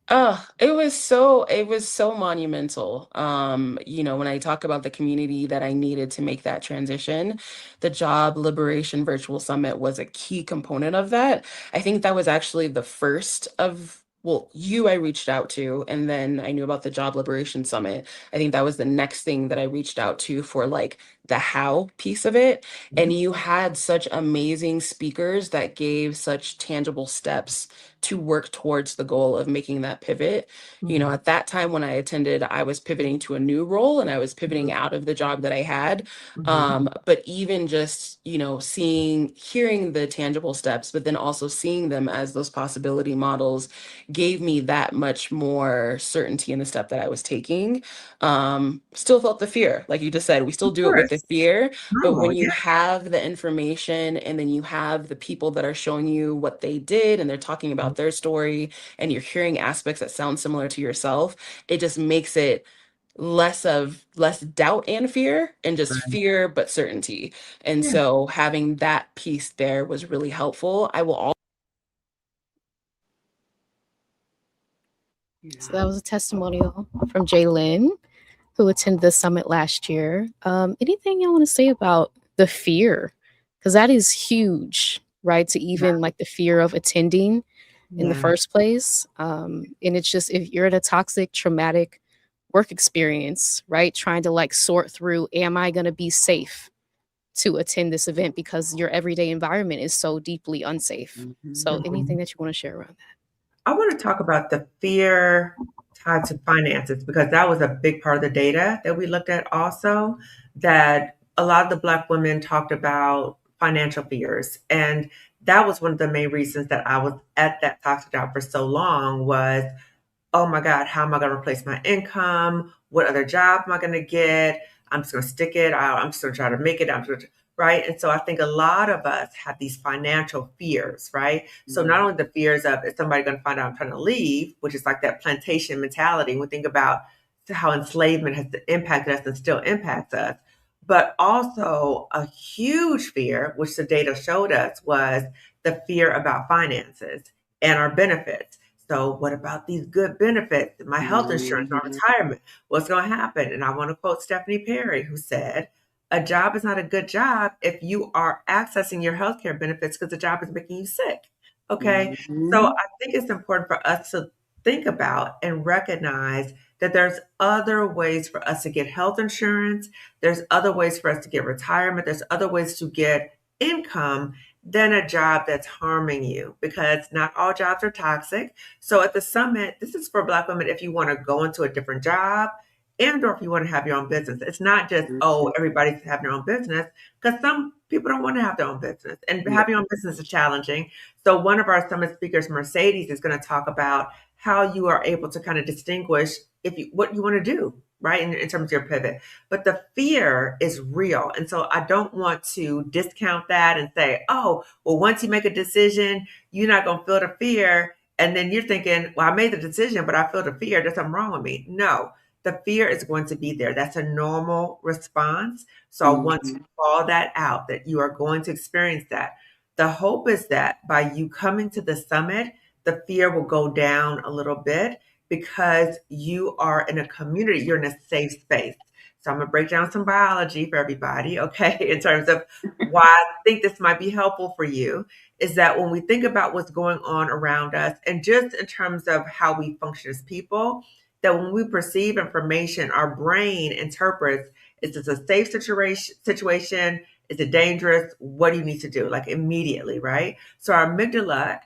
It was so monumental. When I talk about the community that I needed to make that transition, the Job Liberation Virtual Summit was a key component of that. I think that was actually the first of, well, I reached out to, and then I knew about the Job Liberation Summit. I think that was the next thing that I reached out to for like the how piece of it. And you had such amazing speakers that gave such tangible steps to work towards the goal of making that pivot. At that time when I attended, I was pivoting to a new role and I was pivoting out of the job that I had. But even just, hearing the tangible steps, but then also seeing them as those possibility models gave me that much more certainty in the step that I was taking. Still felt the fear. Like you just said, we still do it with the fear, but when you have the information and then you have the people that are showing you what they did and they're talking about their story and you're hearing aspects that sound similar to yourself, it just makes it less doubt and fear and just fear, but certainty. And so having that piece there was really helpful. So that was a testimonial from Jay Lynn, who attended the summit last year. Anything you want to say about the fear? Because that is huge, right? To even like the fear of attending in the first place. And it's just, if you're in a toxic, traumatic work experience, right? Trying to like sort through, am I going to be safe to attend this event? Because your everyday environment is so deeply unsafe. So anything that you want to share around that? I want to talk about the fear tied to finances, because that was a big part of the data that we looked at also, that a lot of the Black women talked about financial fears. And that was one of the main reasons that I was at that toxic job for so long was, oh my God, how am I going to replace my income? What other job am I going to get? I'm just going to stick it. I'm just going to try to make it. Right. And so I think a lot of us have these financial fears, right? So not only the fears of, is somebody going to find out I'm trying to leave, which is like that plantation mentality. We think about how enslavement has impacted us and still impacts us, but also a huge fear, which the data showed us, was the fear about finances and our benefits. So what about these good benefits, my health insurance, my retirement? What's going to happen? And I want to quote Stephanie Perry, who said, a job is not a good job if you are accessing your healthcare benefits because the job is making you sick. Okay. So I think it's important for us to think about and recognize that there's other ways for us to get health insurance. There's other ways for us to get retirement. There's other ways to get income than a job that's harming you, because not all jobs are toxic. So at the summit, this is for Black women if you want to go into a different job and or if you want to have your own business. It's not just, oh, everybody's having their own business, because some people don't want to have their own business. And having your own business is challenging. So one of our summit speakers, Mercedes, is going to talk about how you are able to kind of distinguish what you want to do, right, in terms of your pivot. But the fear is real. And so I don't want to discount that and say, oh, well, once you make a decision, you're not going to feel the fear. And then you're thinking, well, I made the decision, but I feel the fear. There's something wrong with me. No, the fear is going to be there. That's a normal response. So I want to call that out, that you are going to experience that. The hope is that by you coming to the summit, the fear will go down a little bit because you are in a community, you're in a safe space. So I'm going to break down some biology for everybody, okay, in terms of why I think this might be helpful for you, is that when we think about what's going on around us and just in terms of how we function as people, that when we perceive information, our brain interprets, is this a safe situation? Is it dangerous? What do you need to do? Like immediately, right? So our amygdala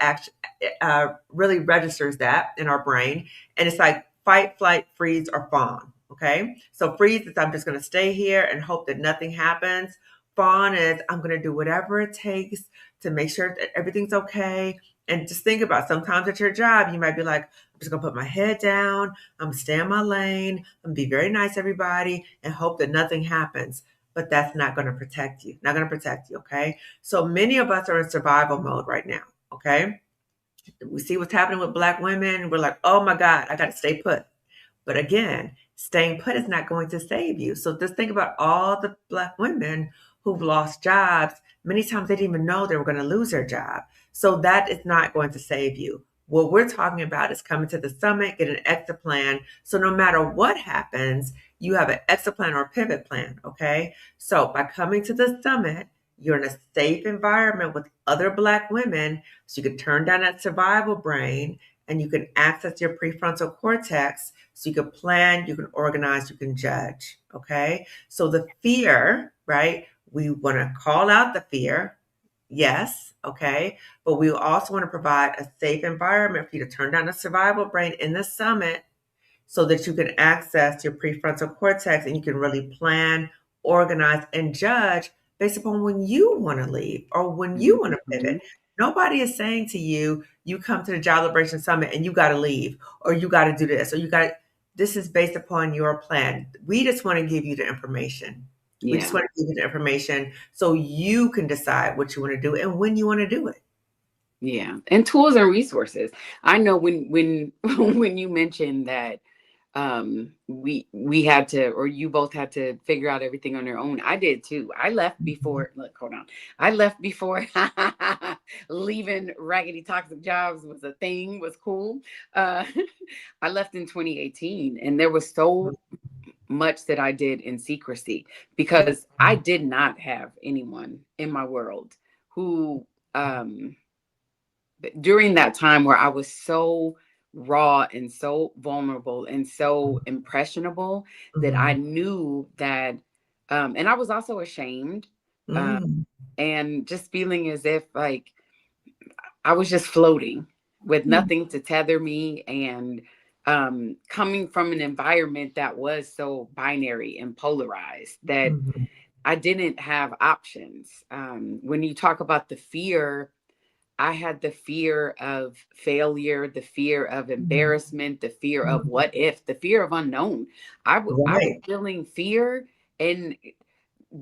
really registers that in our brain. And it's like fight, flight, freeze, or fawn. Okay. So freeze is I'm just going to stay here and hope that nothing happens. Fawn is I'm going to do whatever it takes to make sure that everything's okay. And just think about sometimes at your job, you might be like, I'm just going to put my head down. I'm going to stay in my lane. I'm going to be very nice to everybody and hope that nothing happens. But that's not going to protect you. Not going to protect you. Okay. So many of us are in survival mode right now. Okay. We see what's happening with Black women. We're like, oh my God, I got to stay put. But again, staying put is not going to save you. So just think about all the Black women who've lost jobs. Many times they didn't even know they were going to lose their job. So that is not going to save you. What we're talking about is coming to the summit, get an exit plan. So no matter what happens, you have an exit plan or a pivot plan, okay? So by coming to the summit, you're in a safe environment with other Black women, so you can turn down that survival brain and you can access your prefrontal cortex, so you can plan, you can organize, you can judge, okay? So the fear, right? We want to call out the fear, yes, okay? But we also want to provide a safe environment for you to turn down the survival brain in the summit so that you can access your prefrontal cortex and you can really plan, organize, and judge based upon when you want to leave or when you want to pivot. Nobody is saying to you, you come to the Job Liberation Summit and you got to leave or you got to do this or this is based upon your plan. We just want to give you the information. We just want to give you the information so you can decide what you want to do and when you want to do it. Yeah. And tools and resources. I know when when you mentioned that we had to, or you both had to figure out everything on your own. I did too. I left before, look, hold on. I left before leaving raggedy toxic jobs was a thing, was cool. I left in 2018 and there was so much that I did in secrecy because I did not have anyone in my world who, during that time where I was so raw and so vulnerable and so impressionable that I knew that, and I was also ashamed, and just feeling as if like I was just floating with nothing to tether me, and coming from an environment that was so binary and polarized that I didn't have options. When you talk about the fear, I had the fear of failure, the fear of embarrassment, the fear of what if, the fear of unknown. I was Right. feeling fear and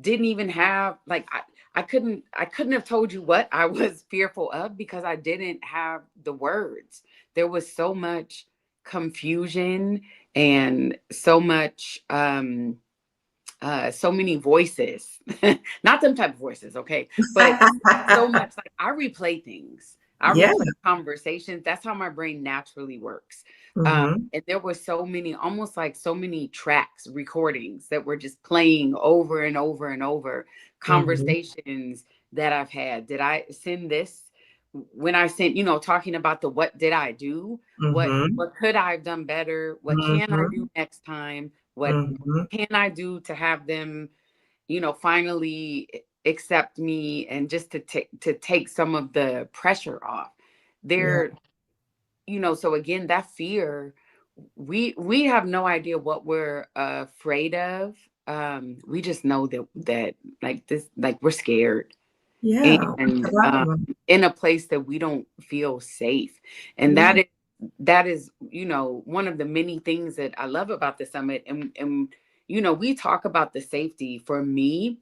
didn't even have like I couldn't have told you what I was fearful of because I didn't have the words. There was so much confusion and so much so many voices. Not them type of voices, okay, but so much. Like I replay things, I Yeah. replay conversations. That's how my brain naturally works. And there were so many, almost like so many tracks, recordings that were just playing over and over and over. Conversations that I've had. Did I send this? When I sent, talking about the what did I do? What could I have done better? What can I do next time? What can I do to have them, finally accept me, and just to take some of the pressure off there, so again, that fear, we have no idea what we're afraid of. We just know that like this, like we're scared, Yeah. and in a place that we don't feel safe. And that is one of the many things that I love about the summit. And we talk about the safety. For me,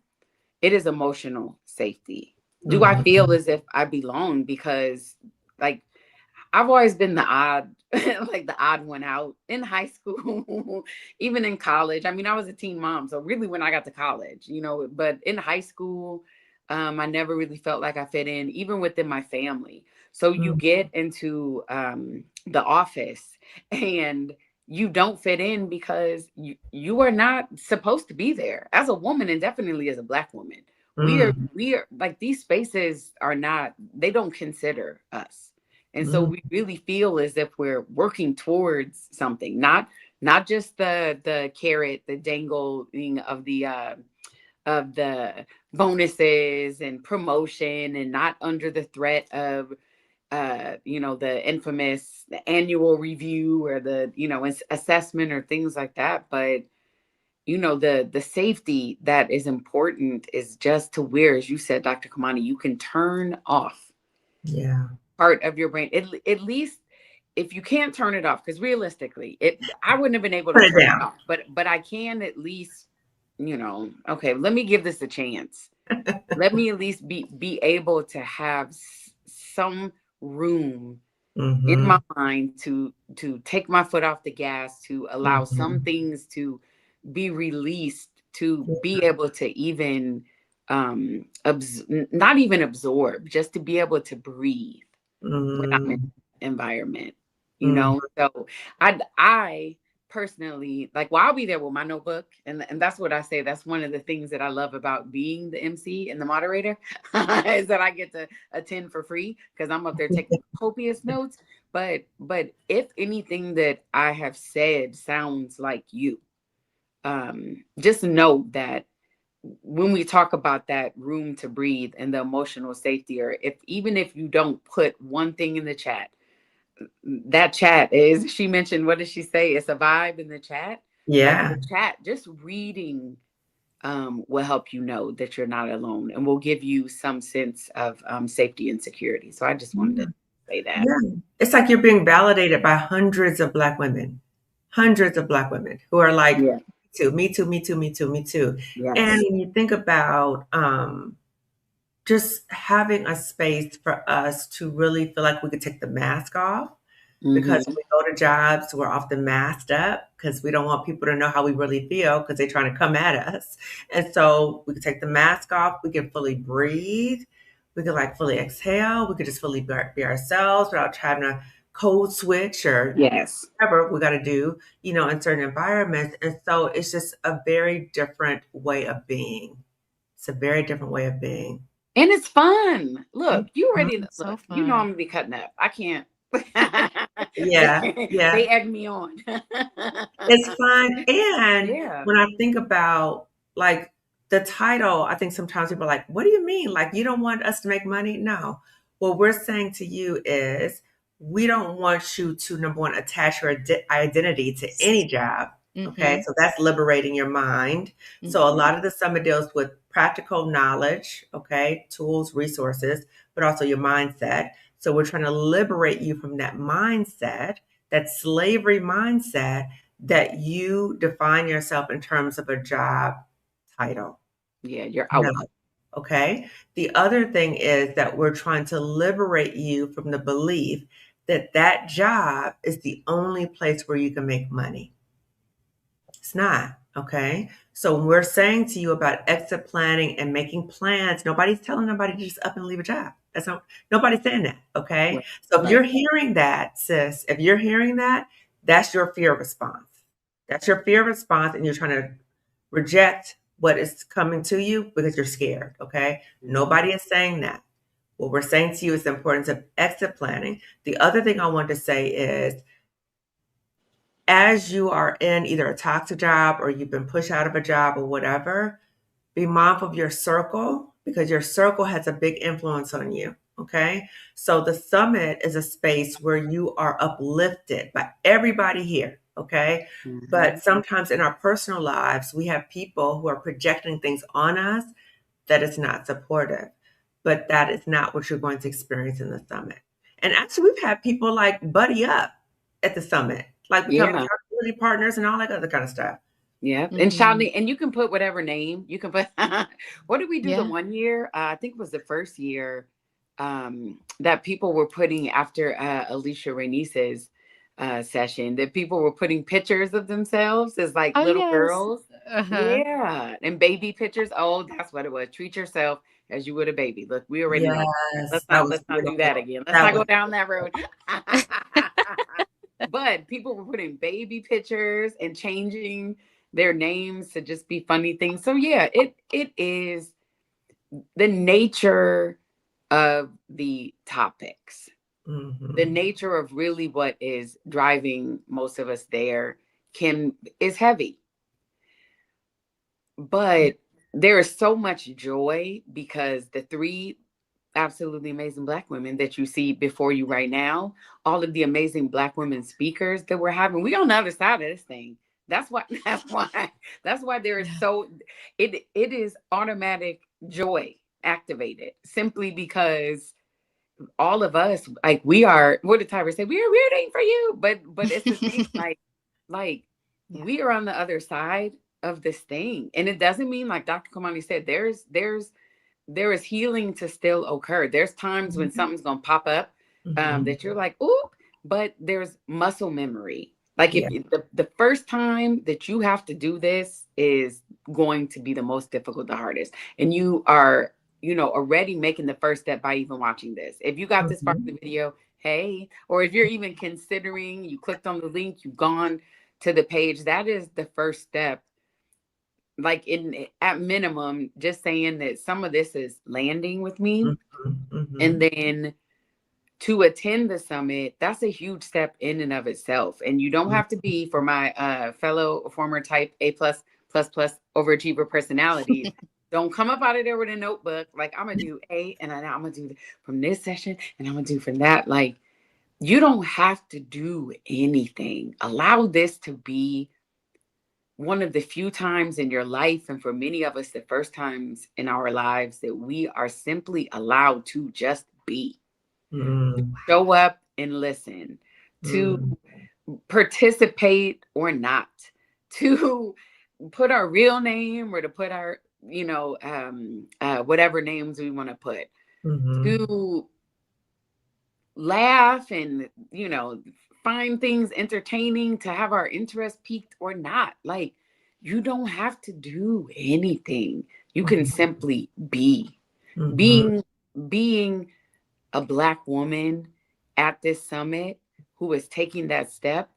it is emotional safety. Do I feel as if I belong? Because like I've always been the odd, like the odd one out in high school, even in college. I mean, I was a teen mom, so really when I got to college, but in high school, I never really felt like I fit in, even within my family. So you get into the office and you don't fit in because you are not supposed to be there as a woman, and definitely as a Black woman. We are like, these spaces are not, they don't consider us. And so we really feel as if we're working towards something, not just the carrot, the dangling of the bonuses and promotion, and not under the threat of the infamous annual review or the assessment or things like that. But the safety that is important is just to where, as you said, Dr. Kamani, you can turn off part of your brain. At least if you can't turn it off, because realistically, I wouldn't have been able to turn it off, but I can at least, okay, let me give this a chance. Let me at least be able to have some room in my mind to take my foot off the gas, to allow some things to be released, to be able to even not even absorb, just to be able to breathe when I'm in an environment, So I personally, like, well, I'll be there with my notebook, and that's what I say. That's one of the things that I love about being the MC and the moderator is that I get to attend for free because I'm up there taking copious notes. But if anything that I have said sounds like you, just know that when we talk about that room to breathe and the emotional safety, or even if you don't put one thing in the chat, that chat is, she mentioned, what did she say? It's a vibe in the chat. Like the chat, just reading will help you know that you're not alone, and will give you some sense of safety and security. So I just wanted to say that. Yeah. It's like you're being validated by hundreds of Black women who are like, me too, me too, me too, me too, me too. Yes. And when you think about just having a space for us to really feel like we could take the mask off, because when we go to jobs, we're often masked up because we don't want people to know how we really feel because they're trying to come at us. And so we can take the mask off, we can fully breathe, we can like fully exhale, we could just fully be ourselves without trying to code switch or whatever we got to do, in certain environments. And so it's just a very different way of being. It's a very different way of being. And it's fun. Look, you ready to So look, fun. I'm gonna be cutting up. I can't. Yeah. They egg me on. It's fun. And when I think about like the title, I think sometimes people are like, what do you mean? Like, you don't want us to make money? No. What we're saying to you is we don't want you to, number one, attach your identity to any job. Okay. So that's liberating your mind. So a lot of the summit deals with practical knowledge, okay, tools, resources, but also your mindset. So we're trying to liberate you from that mindset, that slavery mindset, that you define yourself in terms of a job title. Yeah, you're No. out. Okay. The other thing is that we're trying to liberate you from the belief that that job is the only place where you can make money. It's not. Okay. So when we're saying to you about exit planning and making plans, nobody's telling nobody to just up and leave a job. That's not, nobody's saying that. Okay. Right. So if Right. you're hearing that, sis, if you're hearing that, that's your fear response. That's your fear response, and you're trying to reject what is coming to you because you're scared. Okay. Nobody is saying that. What we're saying to you is the importance of exit planning. The other thing I want to say is, as you are in either a toxic job or you've been pushed out of a job or whatever, be mindful of your circle, because your circle has a big influence on you. Okay. So the summit is a space where you are uplifted by everybody here. Okay. But sometimes in our personal lives, we have people who are projecting things on us that is not supportive. But that is not what you're going to experience in the summit. And actually, we've had people like buddy up at the summit, like become Yeah. accountability partners and all that other kind of stuff. Yeah. Mhm. And Shawnee, and you can put whatever name you can put. What did we do the Yeah. one year? I think it was the first year that people were putting after Alicia Renice's session, that people were putting pictures of themselves as like Oh, little yes. girls. Uh-huh. Yeah. And baby pictures. Oh, that's what it was. Treat yourself as you would a baby. Look, we already know. Yes, that was Let's not do beautiful. that again. Let's That not go was down that road. But people were putting baby pictures and changing their names to just be funny things. So yeah, it is the nature of the topics, the mhm, nature of really what is driving most of us there is heavy. But there is so much joy because the three absolutely amazing Black women that you see before you right now, all of the amazing Black women speakers that we're having, we on the other side of this thing. That's why that's why there is Yeah. so it is automatic joy activated, simply because all of us, like, we are, what did Tyra say? We are rooting for you. But it's the thing, like Yeah. we are on the other side of this thing. And it doesn't mean, like Dr. Kamani said, there is healing to still occur. There's times when something's gonna pop up mhm. that you're like, ooh, but there's muscle memory. Like, if Yeah. the first time that you have to do this is going to be the most difficult, the hardest, and you are, already making the first step by even watching this. If you got this part of the Mhm, video, hey, or if you're even considering, you clicked on the link, you've gone to the page, that is the first step. Like, at minimum, just saying that some of this is landing with me. mhm, And mhm, then to attend the summit, that's a huge step in and of itself. And you don't mhm, have to be, for my fellow former type A plus overachiever personalities. Don't come up out of there with a notebook. Like, I'm gonna do A, and I'm gonna do from this session, and I'm gonna do from that. Like, you don't have to do anything. Allow this to be one of the few times in your life, and for many of us, the first times in our lives, that we are simply allowed to just be, mhm, show up and listen, to mhm, participate or not, to put our real name or to put our, whatever names we want to put, mhm, to laugh and, find things entertaining, to have our interest piqued or not. Like, you don't have to do anything. You can simply be. mhm, Being a Black woman at this summit who is taking that step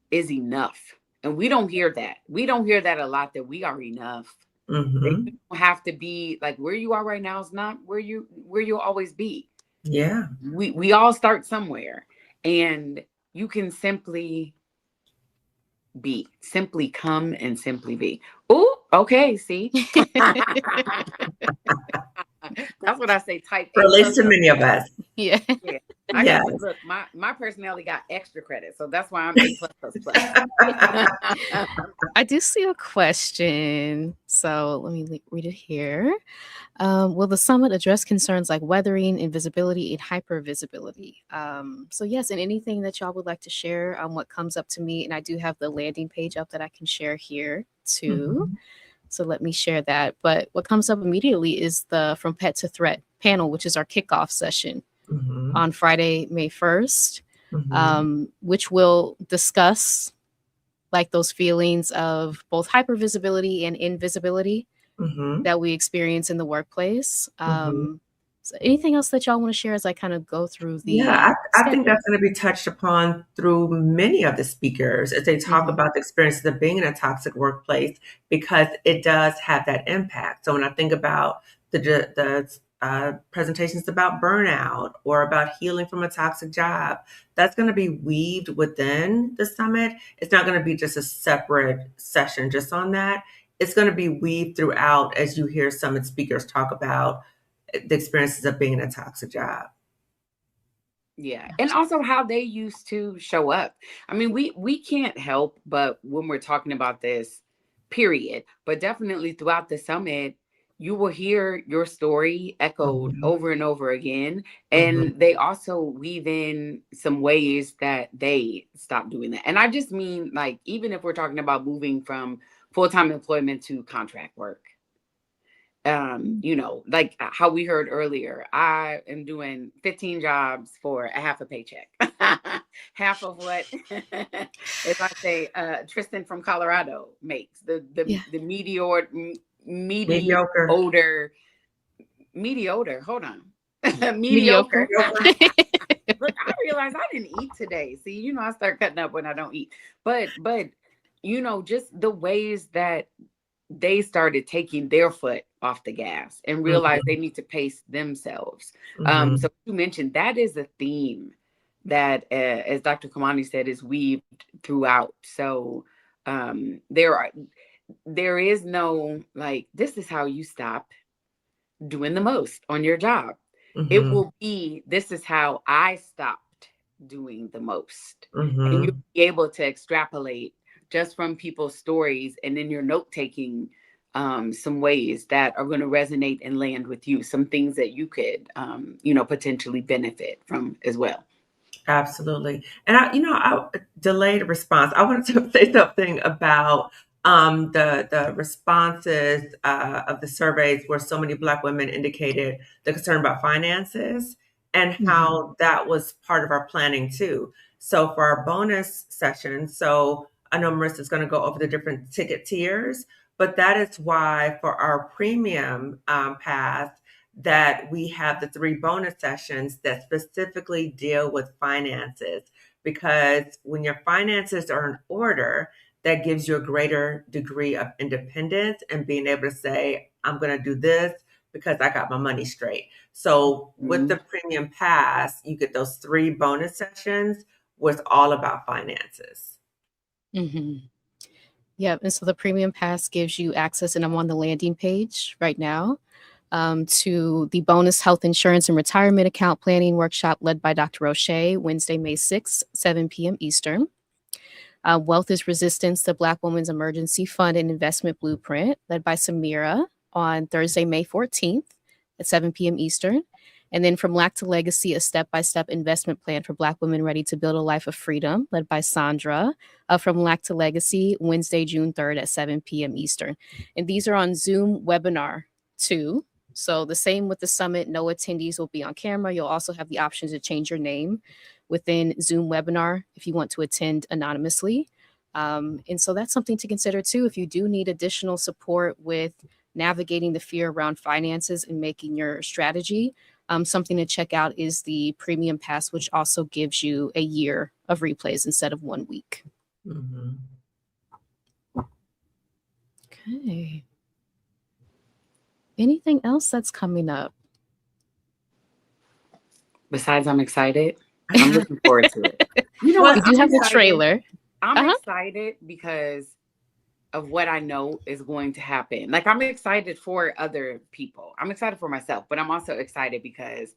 is enough. And we don't hear that. We don't hear that a lot, that we are enough. That you mhm. don't have to be like where you are right now is not where you'll always be. Yeah. We all start somewhere, and you can simply be. Simply come and simply be. Oh, okay, see? That's what I say, type For A at least plus to plus many of plus. us. Yeah. Yeah. I Yes. got, look, my personality got extra credit. So that's why I'm A plus plus plus. I do see a question. So let me read it here. Will the summit address concerns like weathering, invisibility, and hypervisibility? So yes, and anything that y'all would like to share on what comes up to me, and I do have the landing page up that I can share here too. Mhm. So let me share that. But what comes up immediately is the From Pet to Threat panel, which is our kickoff session Mhm. on Friday, May 1st, Mhm. which will discuss like those feelings of both hypervisibility and invisibility Mhm. that we experience in the workplace. Mhm. So anything else that y'all want to share as I kind of go through Yeah, the I think schedule? that's going to be touched upon through many of the speakers as they talk Hmm. about the experiences of being in a toxic workplace, because it does have that impact. So when I think about the presentations about burnout or about healing from a toxic job, that's going to be weaved within the summit. It's not going to be just a separate session just on that. It's going to be weaved throughout as you hear summit speakers talk about the experiences of being in a toxic job. Yeah. And also how they used to show up. I mean, we can't help but when we're talking about this, period, but definitely throughout the summit, you will hear your story echoed Mhm. over and over again. Mhm. And they also weave in some ways that they stop doing that. And I just mean, like, even if we're talking about moving from full-time employment to contract work, you know, like how we heard earlier, I am doing 15 jobs for a half a paycheck. Half of what, as I say, Tristan from Colorado makes Yeah. the mediocre, Mediocre. mediocre, mediocre. Hold on, Mediocre. mediocre. Mediocre. Look, I realized I didn't eat today. See, you know, I start cutting up when I don't eat. But you know, just the ways that they started taking their foot off the gas and realized Mhm. they need to pace themselves. Mhm. So you mentioned that is a theme that, as Dr. Kamani said, is weaved throughout. So there is no like this is how you stop doing the most on your job. It Mhm. will be this is how I stopped doing the most. And you'll Mhm. be able to extrapolate just from people's stories and in your note taking some ways that are going to resonate and land with you, some things that you could, you know, potentially benefit from as well. Absolutely. And I delayed a response. I wanted to say something about the responses of the surveys where so many Black women indicated the concern about finances and Mhm. how that was part of our planning too. So for our bonus session, so I know Marissa's going to go over the different ticket tiers, but that is why for our premium pass, that we have the 3 bonus sessions that specifically deal with finances. Because when your finances are in order, that gives you a greater degree of independence and being able to say, I'm going to do this because I got my money straight. So with Mhm. the premium pass, you get those 3 bonus sessions was all about finances. Mhm. Yeah, and so the premium pass gives you access, and I'm on the landing page right now, to the bonus health insurance and retirement account planning workshop led by Dr. O'Shea, Wednesday, May 6th, 7 p.m. Eastern. Wealth is Resistance, the Black Woman's Emergency Fund and Investment Blueprint, led by Samira, on Thursday, May 14th at 7 p.m. Eastern. And then From Lack to Legacy, a step-by-step investment plan for Black women ready to build a life of freedom, led by Sandra, From Lack to Legacy, Wednesday, June 3rd at 7 p.m. Eastern. And these are on Zoom webinar too. So the same with the summit, no attendees will be on camera. You'll also have the option to change your name within Zoom webinar if you want to attend anonymously. And so that's something to consider too. If you do need additional support with navigating the fear around finances and making your strategy, something to check out is the Premium Pass, which also gives you a year of replays instead of 1 week. Mhm. Okay. Anything else that's coming up? Besides, I'm excited. I'm looking forward to it. You know Well, We what? do I'm have the excited. trailer. I'm Uh-huh. excited because of what I know is going to happen. Like I'm excited for other people. I'm excited for myself, but I'm also excited because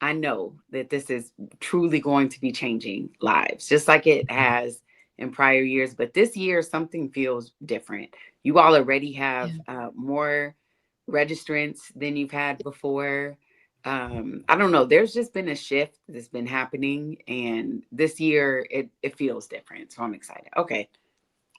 I know that this is truly going to be changing lives, just like it has in prior years, but this year something feels different. You all already have more registrants than you've had before. I don't know. There's just been a shift that's been happening, and this year it feels different. So I'm excited. Okay.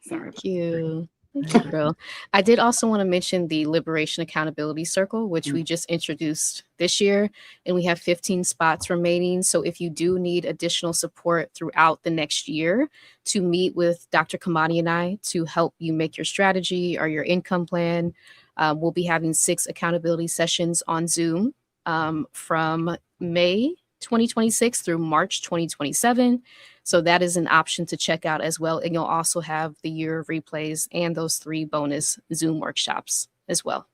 Sorry. Thank you. Thank you, girl. I did also want to mention the Liberation Accountability Circle, which we just introduced this year, and we have 15 spots remaining. So if you do need additional support throughout the next year to meet with Dr. Kamani and I to help you make your strategy or your income plan, we'll be having 6 accountability sessions on Zoom from May 2026 through March 2027. So that is an option to check out as well. And you'll also have the year of replays and those 3 bonus Zoom workshops as well.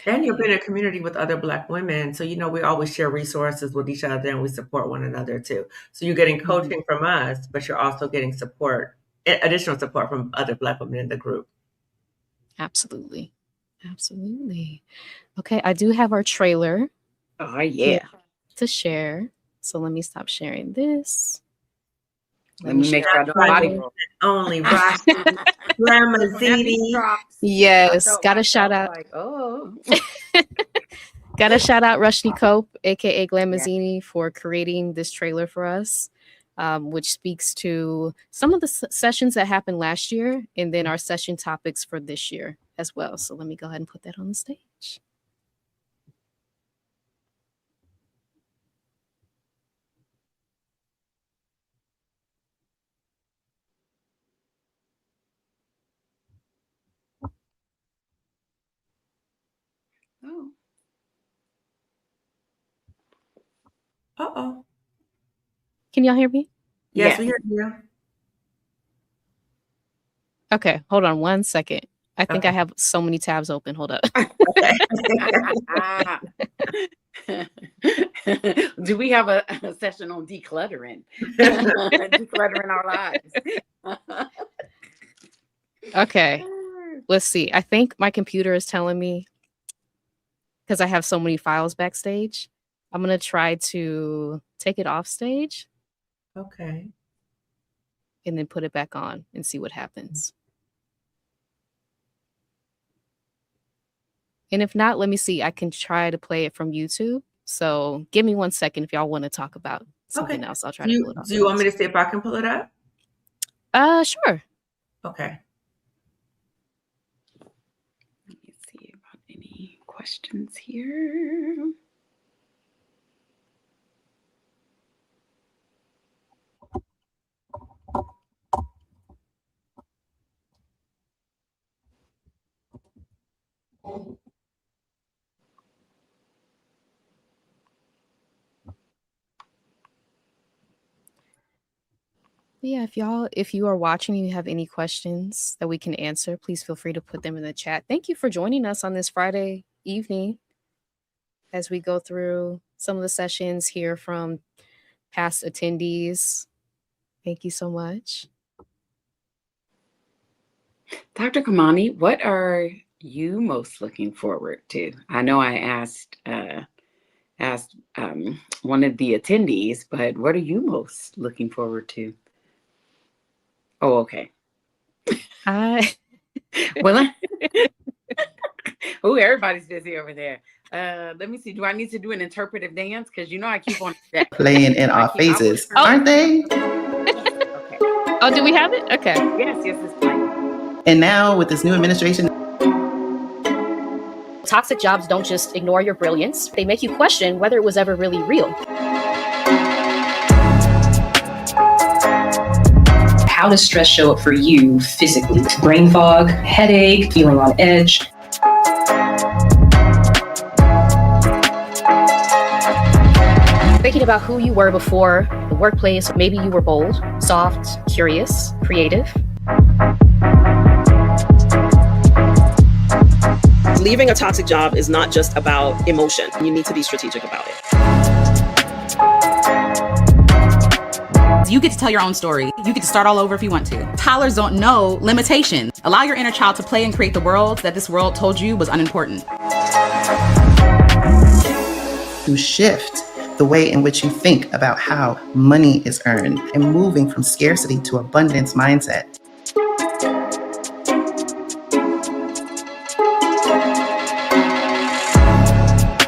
And you'll be in a community with other Black women. So, we always share resources with each other and we support one another too. So you're getting coaching from us, but you're also getting support, additional support from other Black women in the group. Absolutely. Absolutely. Okay, I do have our trailer. Oh, yeah. To share. So let me stop sharing this. Let me make sure body only Rocky Lamazzini. Yes, got a shout out. Like, oh. Got a shout out Rushni Cope, aka Glamazzini, for creating this trailer for us, which speaks to some of the sessions that happened last year, and then our session topics for this year as well. So let me go ahead and put that on the stage. Oh. Uh-oh. Can y'all hear me? Yes, we hear you. Okay, hold on one second. I think I have so many tabs open. Hold up. Do we have a session on decluttering? Decluttering our lives. Okay, let's see. I think my computer is telling me, because I have so many files backstage, I'm going to try to take it off stage. Okay. And then put it back on and see what happens. And if not, let me see. I can try to play it from YouTube. So give me one second if y'all want to talk about something else. I'll try to pull it up. Do you want me to see if I can pull it up? Sure. Okay. Let me see about any questions here. Yeah, if you are watching and you have any questions that we can answer, please feel free to put them in the chat. Thank you for joining us on this Friday evening as we go through some of the sessions, hear from past attendees. Thank you so much. Dr. Kamani, what are you most looking forward to? I know I asked one of the attendees, but what are you most looking forward to? Oh, okay. Well, oh, everybody's busy over there. Let me see. Do I need to do an interpretive dance? Because I keep on playing in our faces, aren't they? Okay. Oh, do we have it? Okay. Yes, it's playing. And now with this new administration, toxic jobs don't just ignore your brilliance. They make you question whether it was ever really real. How does stress show up for you physically? Brain fog, headache, feeling on edge. Thinking about who you were before the workplace. Maybe you were bold, soft, curious, creative. Leaving a toxic job is not just about emotion. You need to be strategic about it. You get to tell your own story. You get to start all over if you want to. Toddlers don't know limitations. Allow your inner child to play and create the world that this world told you was unimportant. to shift the way in which you think about how money is earned, and moving from scarcity to abundance mindset.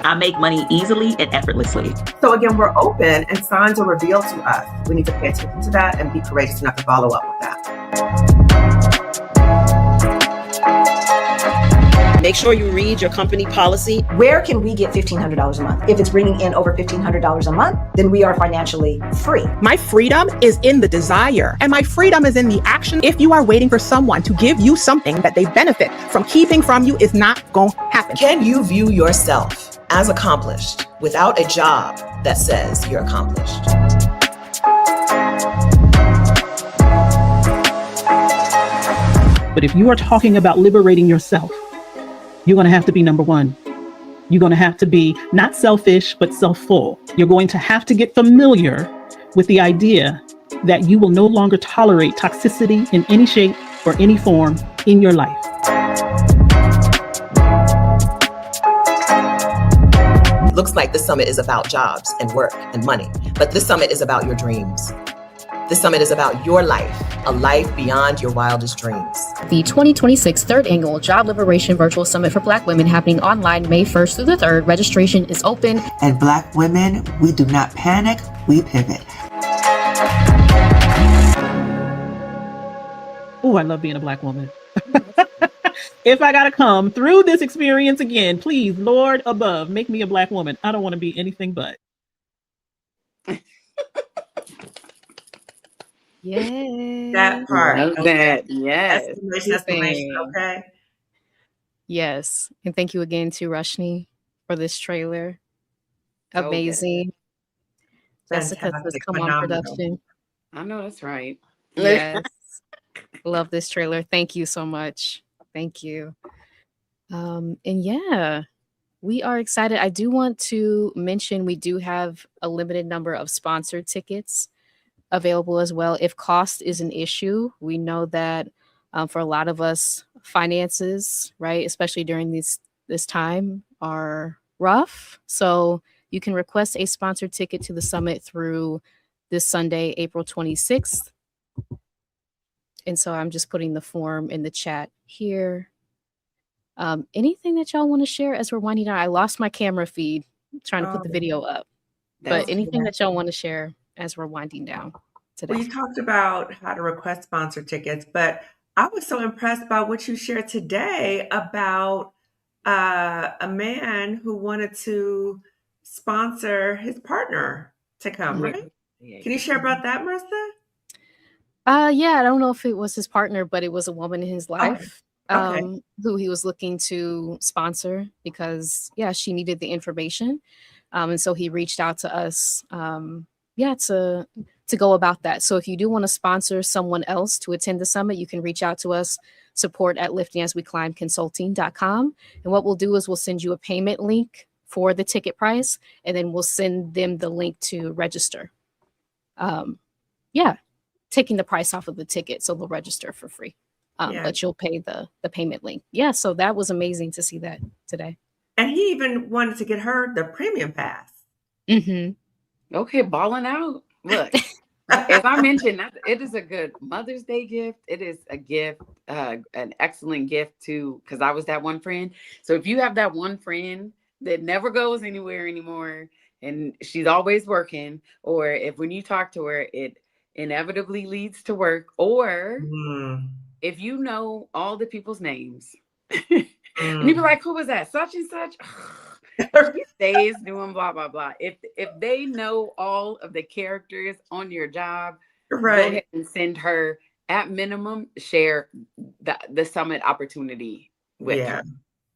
I make money easily and effortlessly. So again, we're open and signs are revealed to us. We need to pay attention to that and be courageous enough to follow up with that. Make sure you read your company policy. Where can we get $1,500 a month? If it's bringing in over $1,500 a month, then we are financially free. My freedom is in the desire, and my freedom is in the action. If you are waiting for someone to give you something that they benefit from keeping from you, is not going to happen. Can you view yourself as accomplished without a job that says you're accomplished? But if you are talking about liberating yourself, you're going to have to be number one. You're going to have to be not selfish, but self-full. You're going to have to get familiar with the idea that you will no longer tolerate toxicity in any shape or any form in your life. It looks like this summit is about jobs and work and money, but this summit is about your dreams. This summit is about your life, a life beyond your wildest dreams. The 2026 third annual Job Liberation Virtual Summit for Black Women happening online May 1st through the 3rd. Registration is open. And Black women, we do not panic, we pivot. Oh, I love being a Black woman. If I got to come through this experience again, please, Lord above, make me a Black woman. I don't want to be anything but. Yay. That part. Love that. Yes. Exclamation, okay. Yes. And thank you again to Rushni for this trailer. So Amazing. Jessica says, Fantastic, come on, phenomenal. production. I know that's right. Yes. Love this trailer. Thank you so much. Thank you. And yeah, we are excited. I do want to mention we do have a limited number of sponsored tickets available as well. If cost is an issue, we know that for a lot of us, finances, right, especially during this time, are rough. So you can request a sponsored ticket to the summit through this Sunday, April 26th. And so I'm just putting the form in the chat here. Anything that y'all want to share as we're winding down? I lost my camera feed trying to put the video up. But anything that y'all want to share as we're winding down today? Well, you talked about how to request sponsor tickets, but I was so impressed by what you shared today about a man who wanted to sponsor his partner to come, right? Can you share about that, Marissa? Yeah, I don't know if it was his partner, but it was a woman in his life Okay. who he was looking to sponsor because, yeah, she needed the information. And so he reached out to us, to go about that. So if you do want to sponsor someone else to attend the summit, you can reach out to us, support@liftingasweclimbconsulting.com. And what we'll do is we'll send you a payment link for the ticket price, and then we'll send them the link to register. Taking the price off of the ticket, so they'll register for free. But you'll pay the payment link. Yeah, so that was amazing to see that today. And he even wanted to get her the premium pass. Mm-hmm. Okay, balling out. Look, as I mentioned, it is a good Mother's Day gift. It is a gift, an excellent gift too, because I was that one friend. So if you have that one friend that never goes anywhere anymore and she's always working, or if when you talk to her, it inevitably leads to work, or if you know all the people's names, and you be like, who was that? Such and such. She stays doing blah blah blah. If they know all of the characters on your job, go ahead and send her at minimum share the summit opportunity with her.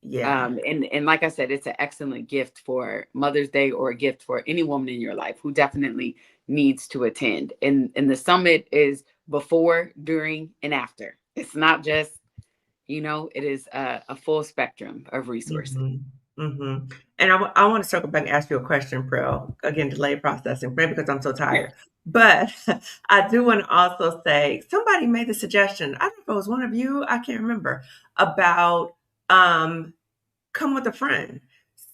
Yeah. And like I said, it's an excellent gift for Mother's Day or a gift for any woman in your life who definitely needs to attend. And the summit is before, during, and after. It's not just, it is a full spectrum of resources. And I want to circle back and ask you a question, Brill. Again, delayed processing, maybe because I'm so tired. But I do want to also say, somebody made the suggestion, I don't know if it was one of you, I can't remember, about come with a friend.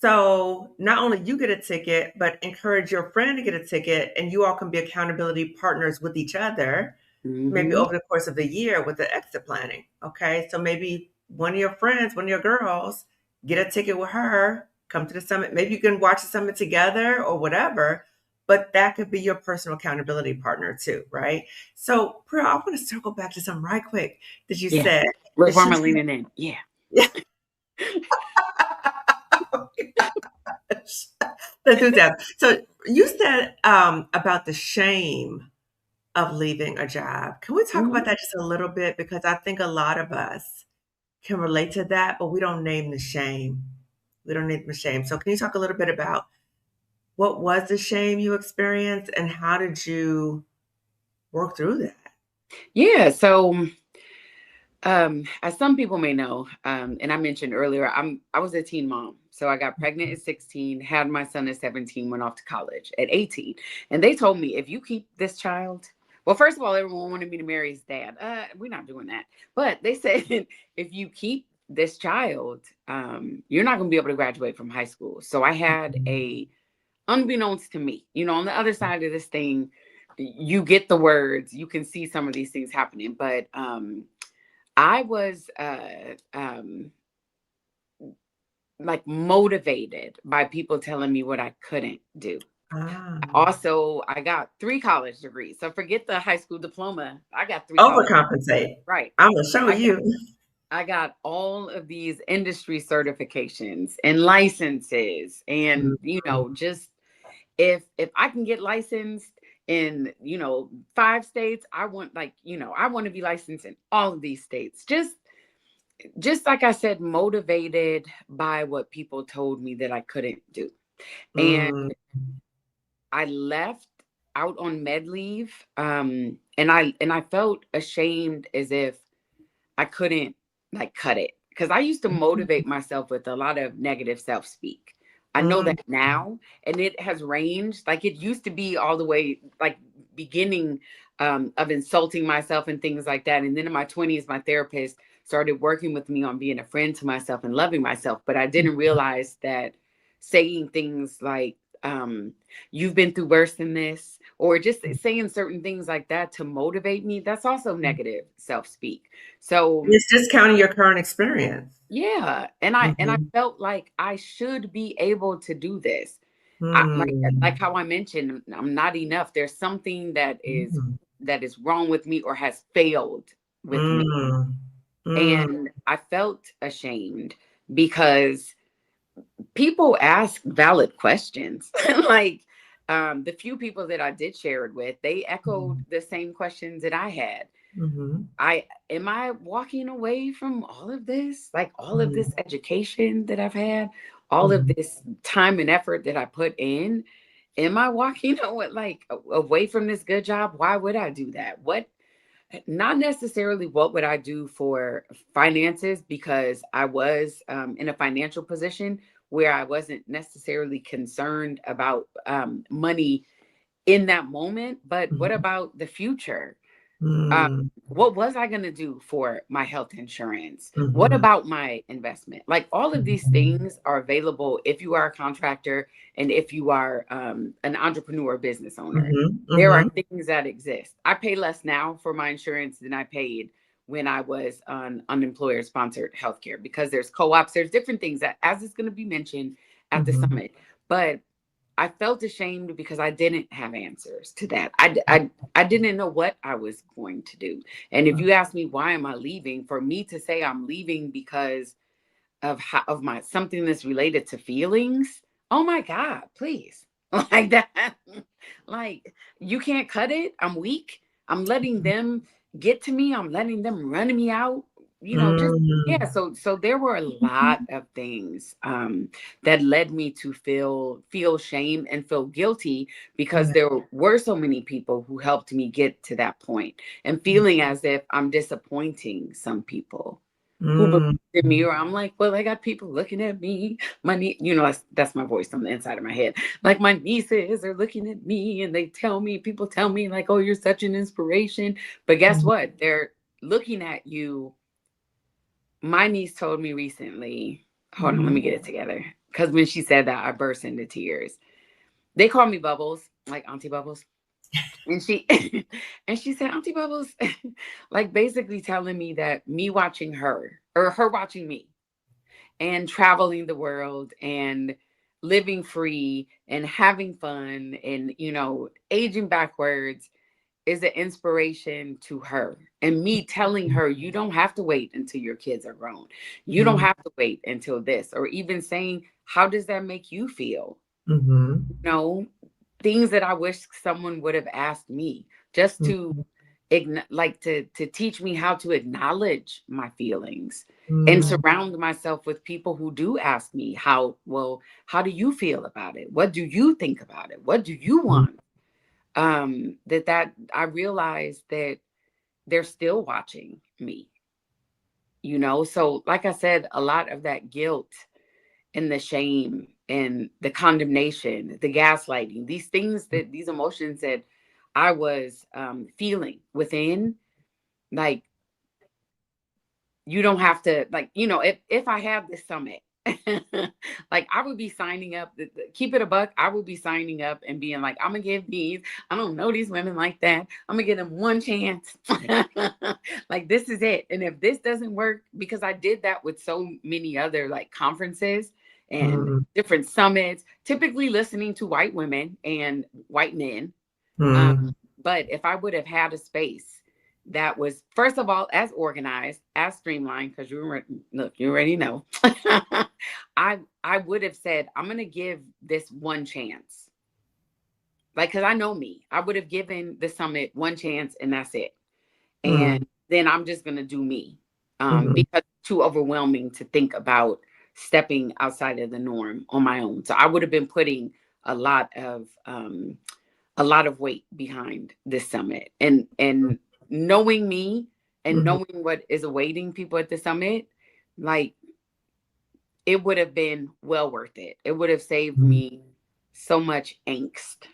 So not only you get a ticket, but encourage your friend to get a ticket, and you all can be accountability partners with each other, maybe over the course of the year with the exit planning. Okay. So maybe one of your friends, one of your girls, get a ticket with her, come to the summit. Maybe you can watch the summit together or whatever, but that could be your personal accountability partner too, right? So, Pearl, I want to circle back to something right quick that you said. Look where I'm leaning in. Yeah. Let's do that. So you said about the shame of leaving a job. Can we talk about that just a little bit? Because I think a lot of us can relate to that, but we don't name the shame. We don't name the shame. So can you talk a little bit about what was the shame you experienced and how did you work through that? Yeah. So as some people may know, and I mentioned earlier, I was a teen mom. So I got pregnant at 16, had my son at 17, went off to college at 18. And they told me, if you keep this child, well, first of all, everyone wanted me to marry his dad. We're not doing that. But they said, if you keep this child, you're not going to be able to graduate from high school. So I had unbeknownst to me, on the other side of this thing, you get the words, you can see some of these things happening. But I was like motivated by people telling me what I couldn't do. Also, I got 3 college degrees. So forget the high school diploma. I got 3 college degrees. Overcompensate. Right. I'm going to show you. I got all of these industry certifications and licenses. And, just if I can get licensed in, 5 states, I want I want to be licensed in all of these states. Just like I said, motivated by what people told me that I couldn't do. And I left out on med leave. And I felt ashamed, as if I couldn't cut it. Because I used to motivate myself with a lot of negative self-speak. I know that now, and it has ranged. Like, it used to be all the way beginning of insulting myself and things like that. And then in my 20s, my therapist started working with me on being a friend to myself and loving myself. But I didn't realize that saying things like, you've been through worse than this, or just saying certain things like that to motivate me, that's also negative self-speak. So it's discounting your current experience. Yeah. And I felt like I should be able to do this. Like how I mentioned, I'm not enough. There's something that is wrong with me or has failed with me. And I felt ashamed because people ask valid questions. Like the few people that I did share it with, they echoed the same questions that I had. Am I walking away from all of this? Like all of this education that I've had, all of this time and effort that I put in? Am I walking away from this good job? Why would I do that? Not necessarily what would I do for finances, because I was in a financial position where I wasn't necessarily concerned about money in that moment. But what about the future? What was I going to do for my health insurance? What about my investment? Like, all of these things are available if you are a contractor and if you are an entrepreneur business owner. There are things that exist. I pay less now for my insurance than I paid when I was on employer sponsored healthcare, because there's co-ops, there's different things that, as is going to be mentioned at the summit. But I felt ashamed because I didn't have answers to that. I didn't know what I was going to do. And if you ask me, why am I leaving? For me to say I'm leaving because of my something that's related to feelings, oh my God, please. Like that. Like, you can't cut it. I'm weak. I'm letting them get to me. I'm letting them run me out. So there were a lot of things that led me to feel shame and feel guilty, because there were so many people who helped me get to that point, and feeling as if I'm disappointing some people who believe in me, or I'm like, well, I got people looking at me. That's my voice on the inside of my head. Like, my nieces are looking at me and people tell me like, oh, you're such an inspiration. But guess what? They're looking at you. My niece told me recently, hold on, let me get it together, because when she said that, I burst into tears. They call me Bubbles, like Auntie Bubbles. And she and she said, Auntie Bubbles, like basically telling me that me watching her or her watching me and traveling the world and living free and having fun and, you know, aging backwards is an inspiration to her. And me telling her, you don't have to wait until your kids are grown. You don't have to wait until this, or even saying, how does that make you feel? Mm-hmm. You know, things that I wish someone would have asked me just to to teach me how to acknowledge my feelings and surround myself with people who do ask me how do you feel about it? What do you think about it? What do you want? That I realized that they're still watching me, you know? So like I said, a lot of that guilt and the shame and the condemnation, the gaslighting, these things that these emotions that I was feeling within, like, you don't have to, like, you know, if I have this summit, like I would be signing up, keep it a buck, I would be signing up and being like, I'm gonna give these, I don't know these women like that, I'm gonna give them one chance. Like, this is it. And if this doesn't work, because I did that with so many other like conferences and different summits, typically listening to white women and white men. But if I would have had a space that was, first of all, as organized, as streamlined, because you already know, I would have said, I'm going to give this one chance. Like, because I know me, I would have given the summit one chance and that's it. And then I'm just going to do me because it's too overwhelming to think about stepping outside of the norm on my own. So I would have been putting a lot of weight behind this summit, and knowing me and knowing what is awaiting people at the summit, like, it would have been well worth it. It would have saved me so much angst,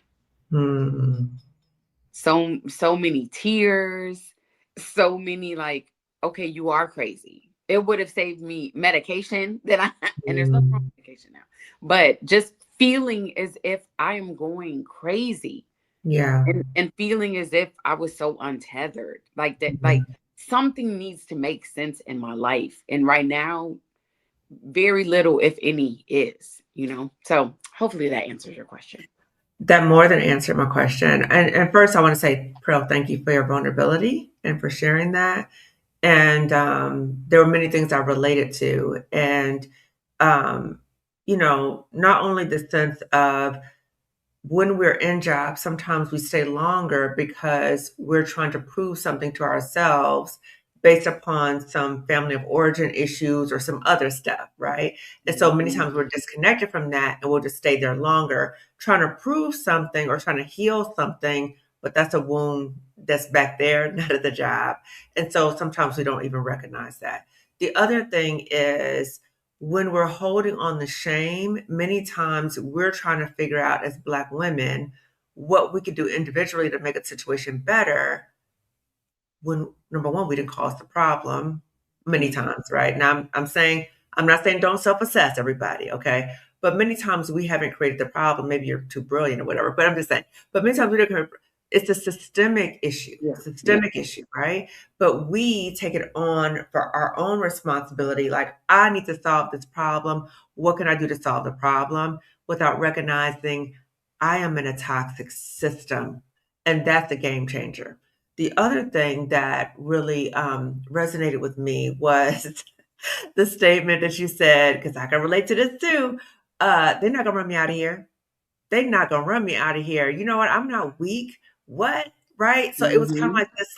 so many tears, so many like, okay, you are crazy. It would have saved me medication and there's nothing wrong with medication now, but just feeling as if I am going crazy. Yeah. And feeling as if I was so untethered, like that, like something needs to make sense in my life. And right now, very little, if any, is, you know? So hopefully that answers your question. That more than answered my question. And first, I want to say, Pearl, thank you for your vulnerability and for sharing that. And there were many things I related to. And, you know, not only the sense of when we're in jobs, sometimes we stay longer because we're trying to prove something to ourselves based upon some family of origin issues or some other stuff, right? And so many times we're disconnected from that and we'll just stay there longer, trying to prove something or trying to heal something, but that's a wound that's back there, not at the job. And so sometimes we don't even recognize that. The other thing is, when we're holding on the shame, many times we're trying to figure out as Black women what we could do individually to make a situation better, when number one, we didn't cause the problem many times, right? Now I'm not saying don't self-assess, everybody, okay? But many times we haven't created the problem. Maybe you're too brilliant or whatever, but I'm just saying, but many times we don't. It's a systemic issue, issue, right? But we take it on for our own responsibility. Like, I need to solve this problem. What can I do to solve the problem? Without recognizing I am in a toxic system. And that's a game changer. The other thing that really resonated with me was the statement that you said, because I can relate to this too. They're not going to run me out of here. They're not going to run me out of here. You know what? I'm not weak. What? Right? So it was kind of like this,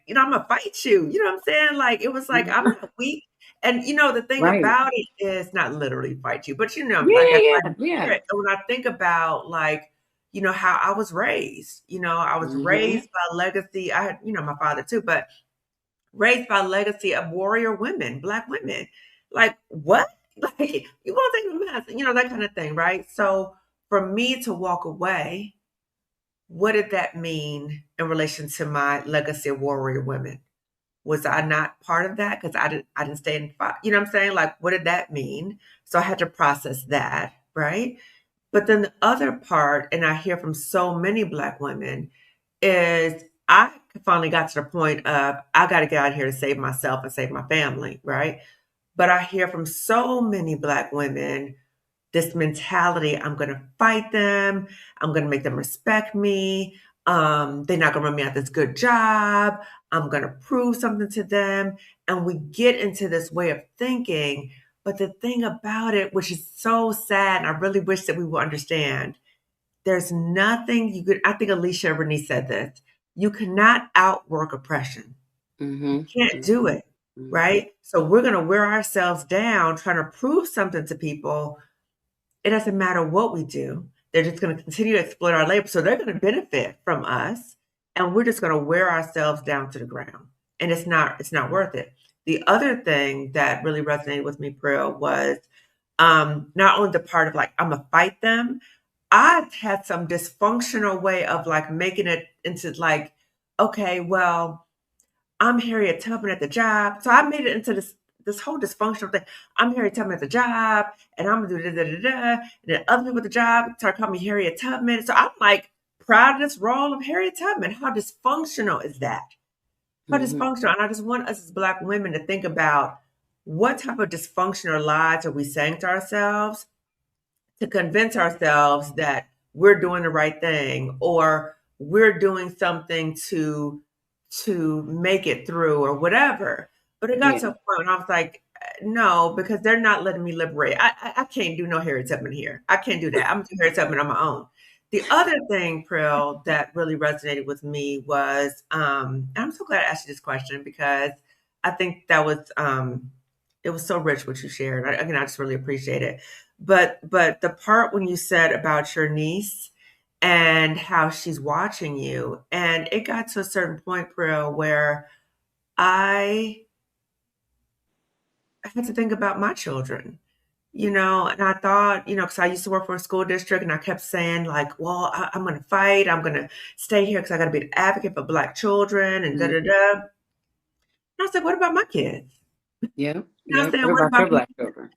you know, I'm going to fight you. You know what I'm saying? Like, it was like, I'm not weak. And, you know, the thing about it is not literally fight you, but, you know, when I think about, like, you know, how I was raised, you know, I was raised by a legacy. I had, you know, my father too, but raised by a legacy of warrior women, Black women. Like, what? Like, you want to take a mess, you know, that kind of thing, right? So for me to walk away, what did that mean in relation to my legacy of warrior women? Was I not part of that? Because I didn't stay in, you know what I'm saying? Like, what did that mean? So I had to process that, right? But then the other part, and I hear from so many Black women, is I finally got to the point of I got to get out of here to save myself and save my family, right? But I hear from so many Black women this mentality, I'm going to fight them. I'm going to make them respect me. They're not going to run me out this good job. I'm going to prove something to them. And we get into this way of thinking. But the thing about it, which is so sad, and I really wish that we would understand, there's nothing you could, I think Alicia Renee said this, you cannot outwork oppression. You can't do it, right? So we're going to wear ourselves down trying to prove something to people. It doesn't matter what we do. They're just going to continue to exploit our labor. So they're going to benefit from us. And we're just going to wear ourselves down to the ground. And it's not worth it. The other thing that really resonated with me, Prill, was not only the part of like, I'm going to fight them. I had some dysfunctional way of like making it into like, okay, well, I'm Harriet Tubman at the job. So I made it into this whole dysfunctional thing. I'm Harriet Tubman at the job, and I'm gonna do da da da da. And then other people at the job start calling me Harriet Tubman. So I'm like proud of this role of Harriet Tubman. How dysfunctional is that? How dysfunctional. And I just want us as Black women to think about what type of dysfunctional lies are we saying to ourselves to convince ourselves that we're doing the right thing or we're doing something to make it through or whatever. But it got to a point when I was like, no, because they're not letting me liberate. I can't do no Harriet Tubman here. I can't do that. I'm doing Harriet Tubman on my own. The other thing, Prill, that really resonated with me was, and I'm so glad I asked you this question because I think that was it was so rich what you shared. I just really appreciate it. But the part when you said about your niece and how she's watching you, and it got to a certain point, Prill, where I had to think about my children, and I thought, because I used to work for a school district and I kept saying like, well, I'm going to fight. I'm going to stay here because I got to be an advocate for Black children and da da da. And I was like, what about my kids? Yeah. I'm saying, What what about your about Black children?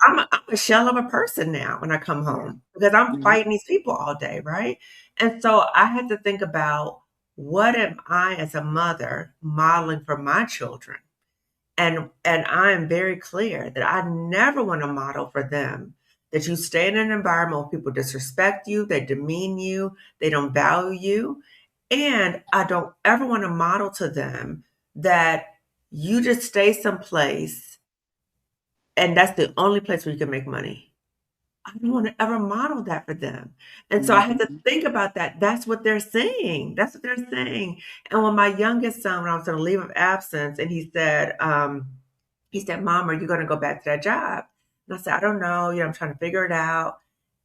I'm a shell of a person now when I come home because I'm fighting these people all day, right? And so I had to think about what am I as a mother modeling for my children? And I am very clear that I never want to model for them that you stay in an environment where people disrespect you, they demean you, they don't value you. And I don't ever want to model to them that you just stay someplace and that's the only place where you can make money. I don't want to ever model that for them. And so I had to think about that. That's what they're saying. That's what they're saying. And when my youngest son, when I was on a leave of absence, and he said, Mom, are you going to go back to that job? And I said, I don't know. I'm trying to figure it out.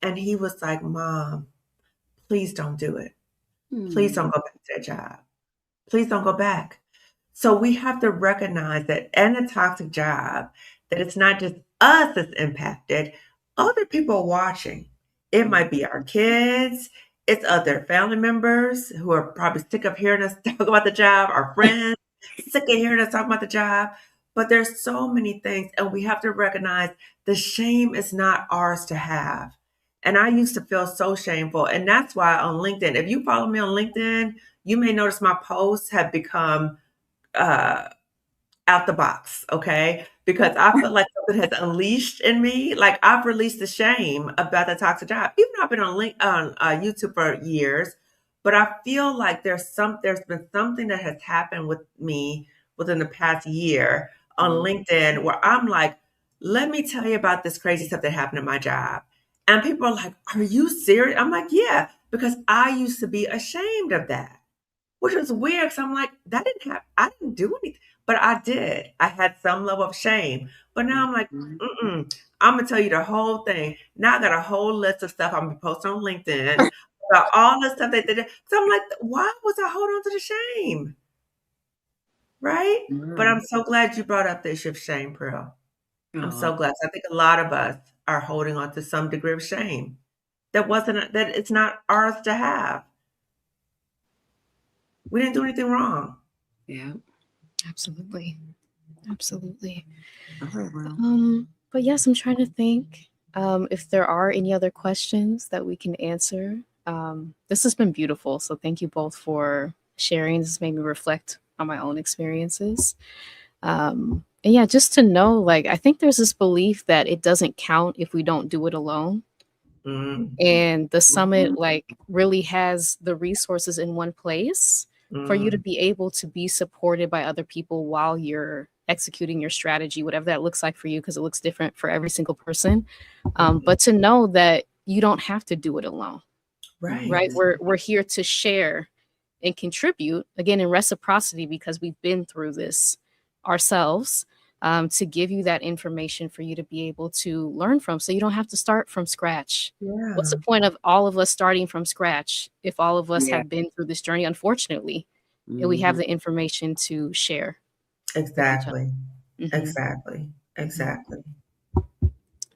And he was like, Mom, please don't do it. Please don't go back to that job. Please don't go back. So we have to recognize that in a toxic job, that it's not just us that's impacted, other people are watching. It might be our kids, it's other family members who are probably sick of hearing us talk about the job, our friends, sick of hearing us talk about the job. But there's so many things, and we have to recognize the shame is not ours to have. And I used to feel so shameful. And that's why on LinkedIn, if you follow me on LinkedIn, you may notice my posts have become out the box, okay? Because I feel like something has unleashed in me. Like I've released the shame about the toxic job. Even though I've been on YouTube for years, but I feel like there's been something that has happened with me within the past year on LinkedIn where I'm like, let me tell you about this crazy stuff that happened at my job. And people are like, are you serious? I'm like, yeah, because I used to be ashamed of that, which was weird because I'm like, I didn't do anything, but I did. I had some level of shame. But now I'm like, I'm gonna tell you the whole thing. Now I got a whole list of stuff I'm gonna post on LinkedIn about all the stuff they did. So I'm like, why was I holding on to the shame? Right? But I'm so glad you brought up the issue of shame, Pearl. I'm so glad. I think a lot of us are holding on to some degree of shame that it's not ours to have. We didn't do anything wrong. Yeah. Absolutely. Absolutely. Okay, well. But yes, I'm trying to think if there are any other questions that we can answer. This has been beautiful. So thank you both for sharing. This has made me reflect on my own experiences. And yeah, just to know, like, I think there's this belief that it doesn't count if we don't do it alone. And the summit, like, really has the resources in one place for you to be able to be supported by other people while you're executing your strategy, whatever that looks like for you, because it looks different for every single person. But to know that you don't have to do it alone. Right. We're here to share and contribute, again, in reciprocity, because we've been through this ourselves, to give you that information for you to be able to learn from, so you don't have to start from scratch. What's the point of all of us starting from scratch if all of us have been through this journey, unfortunately, and we have the information to share? Exactly. Exactly. Exactly.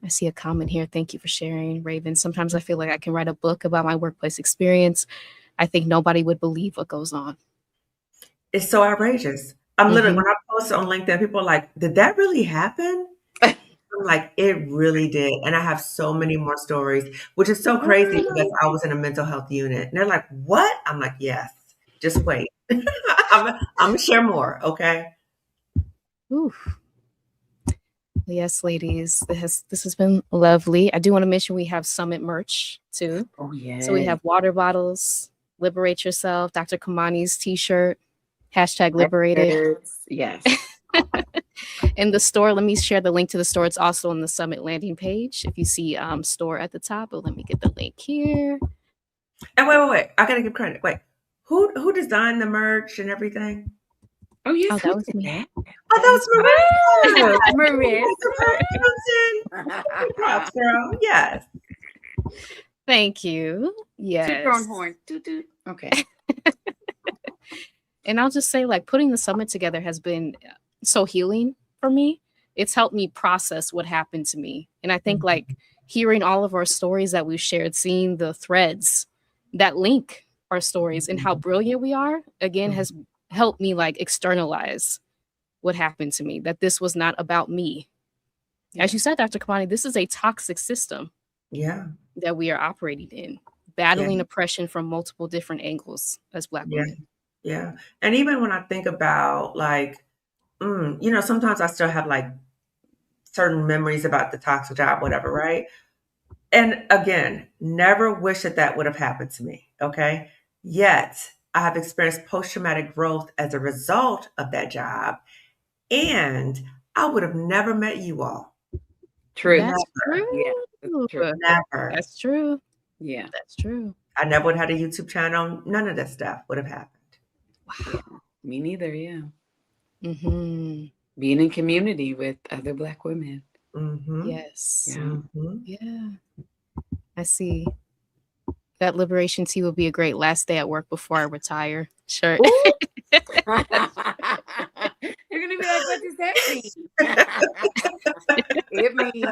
I see a comment here. Thank you for sharing, Raven. Sometimes I feel like I can write a book about my workplace experience. I think nobody would believe what goes on. It's so outrageous. I'm literally, when I post on LinkedIn, people are like, did that really happen? I'm like, it really did. And I have so many more stories, which is so crazy because I was in a mental health unit. And they're like, what? I'm like, yes, just wait. I'm going to share more. Okay. Oof. Yes, ladies, this has been lovely. I do want to mention we have Summit merch too. Oh yeah. So we have water bottles, Liberate Yourself, Dr. Kamani's t-shirt, #liberated. Yes. In the store, let me share the link to the store. It's also on the Summit landing page. If you see store at the top, but let me get the link here. And wait. I gotta give credit. Wait, who designed the merch and everything? Oh yes, that was me. Oh, that was Marissa. Props, girl. Yes. Thank you. Yes. Toot your own horn. Toot, toot. Okay. And I'll just say, like, putting the summit together has been so healing for me. It's helped me process what happened to me. And I think, like, hearing all of our stories that we've shared, seeing the threads that link our stories and how brilliant we are, again, has helped me, like, externalize what happened to me, that this was not about me. As you said, Dr. Kamani, this is a toxic system that we are operating in, battling oppression from multiple different angles as Black women. Yeah. And even when I think about, like, sometimes I still have, like, certain memories about the toxic job, whatever, right? And again, never wish that would have happened to me, okay? Yet, I have experienced post-traumatic growth as a result of that job, and I would have never met you all. True. That's true. Yeah, that's true. Never. That's true. Yeah. That's true. I never would have had a YouTube channel. None of that stuff would have happened. Wow. Yeah, me neither, yeah. Mm-hmm. Being in community with other Black women. Mm-hmm. Yes. Yeah. Mm-hmm. Yeah. I see. That liberation tea will be a great last day at work before I retire. Sure. You're gonna be like, what does that mean? It means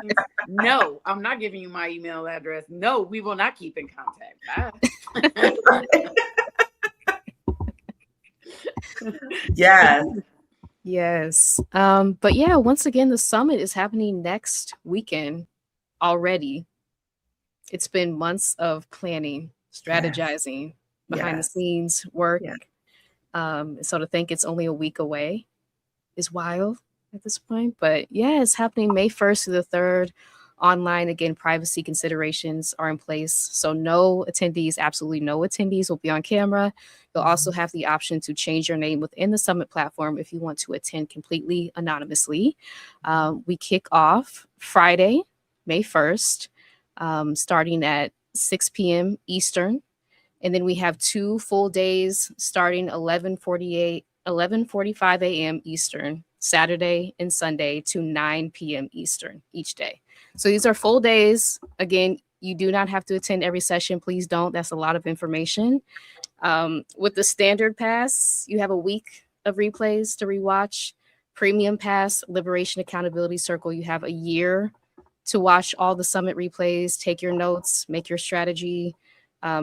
no, I'm not giving you my email address. No, we will not keep in contact. Bye. Yes. Yes. But yeah, once again, the summit is happening next weekend already. It's been months of planning, strategizing, behind the scenes work. So to think it's only a week away is wild at this point. But yeah, it's happening May 1st to the 3rd. Online, again, privacy considerations are in place. So no attendees, absolutely no attendees will be on camera. You'll also have the option to change your name within the summit platform if you want to attend completely anonymously. We kick off Friday, May 1st, starting at 6 p.m. Eastern. And then we have 2 full days starting 11:45 a.m. Eastern, Saturday and Sunday to 9 p.m. Eastern each day. So these are full days. Again, you do not have to attend every session. Please don't. That's a lot of information. With the standard pass, you have a week of replays to rewatch. Premium pass, Liberation Accountability Circle, you have a year to watch all the summit replays, take your notes, make your strategy.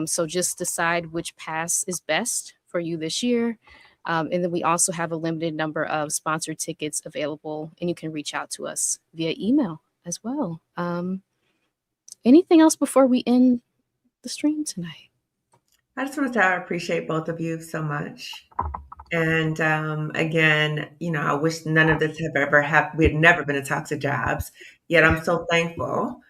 So just decide which pass is best for you this year. And then we also have a limited number of sponsored tickets available, and you can reach out to us via email as well. Anything else before we end the stream tonight? I just want to say I appreciate both of you so much. And again, I wish none of this have ever happened. We had never been in toxic jobs. Yet I'm so thankful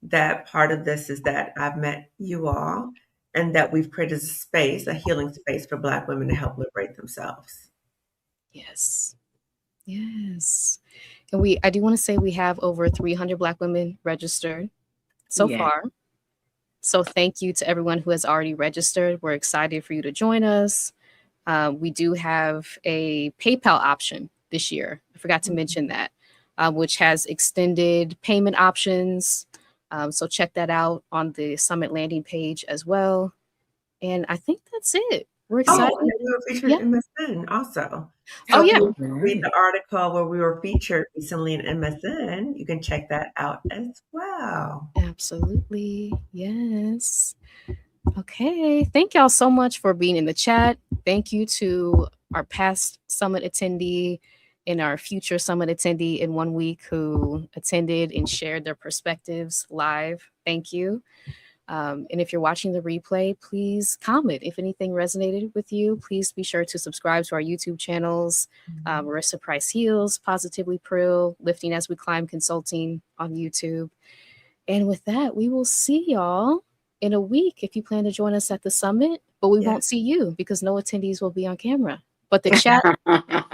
that part of this is that I've met you all and that we've created a space, a healing space for Black women to help liberate themselves. Yes. Yes. And I do want to say we have over 300 Black women registered so far. So thank you to everyone who has already registered. We're excited for you to join us. We do have a PayPal option this year. I forgot to mention that, which has extended payment options. So check that out on the Summit landing page as well. And I think that's it. We're excited. Oh, and we were featured in MSN also. So if you read the article where we were featured recently in MSN, you can check that out as well. Absolutely. Yes. Okay. Thank y'all so much for being in the chat. Thank you to our past Summit attendee and our future Summit attendee in 1 week who attended and shared their perspectives live. Thank you. And if you're watching the replay, please comment. If anything resonated with you, please be sure to subscribe to our YouTube channels, Marissa Price Heals, Positively Prill, Lifting as We Climb Consulting on YouTube. And with that, we will see y'all in a week if you plan to join us at the summit, but we won't see you because no attendees will be on camera. But the chat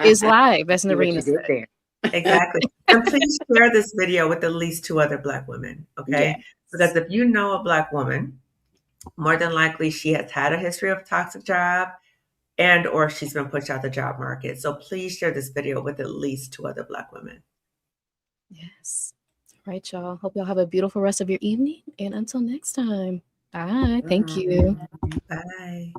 is live, as Narina said. There. Exactly. And please share this video with at least 2 other Black women, okay? Yes. Because if you know a Black woman, more than likely she has had a history of toxic job and or she's been pushed out the job market. So please share this video with at least 2 other Black women. Yes. All right, y'all. Hope y'all have a beautiful rest of your evening. And until next time, bye. Thank you. Bye.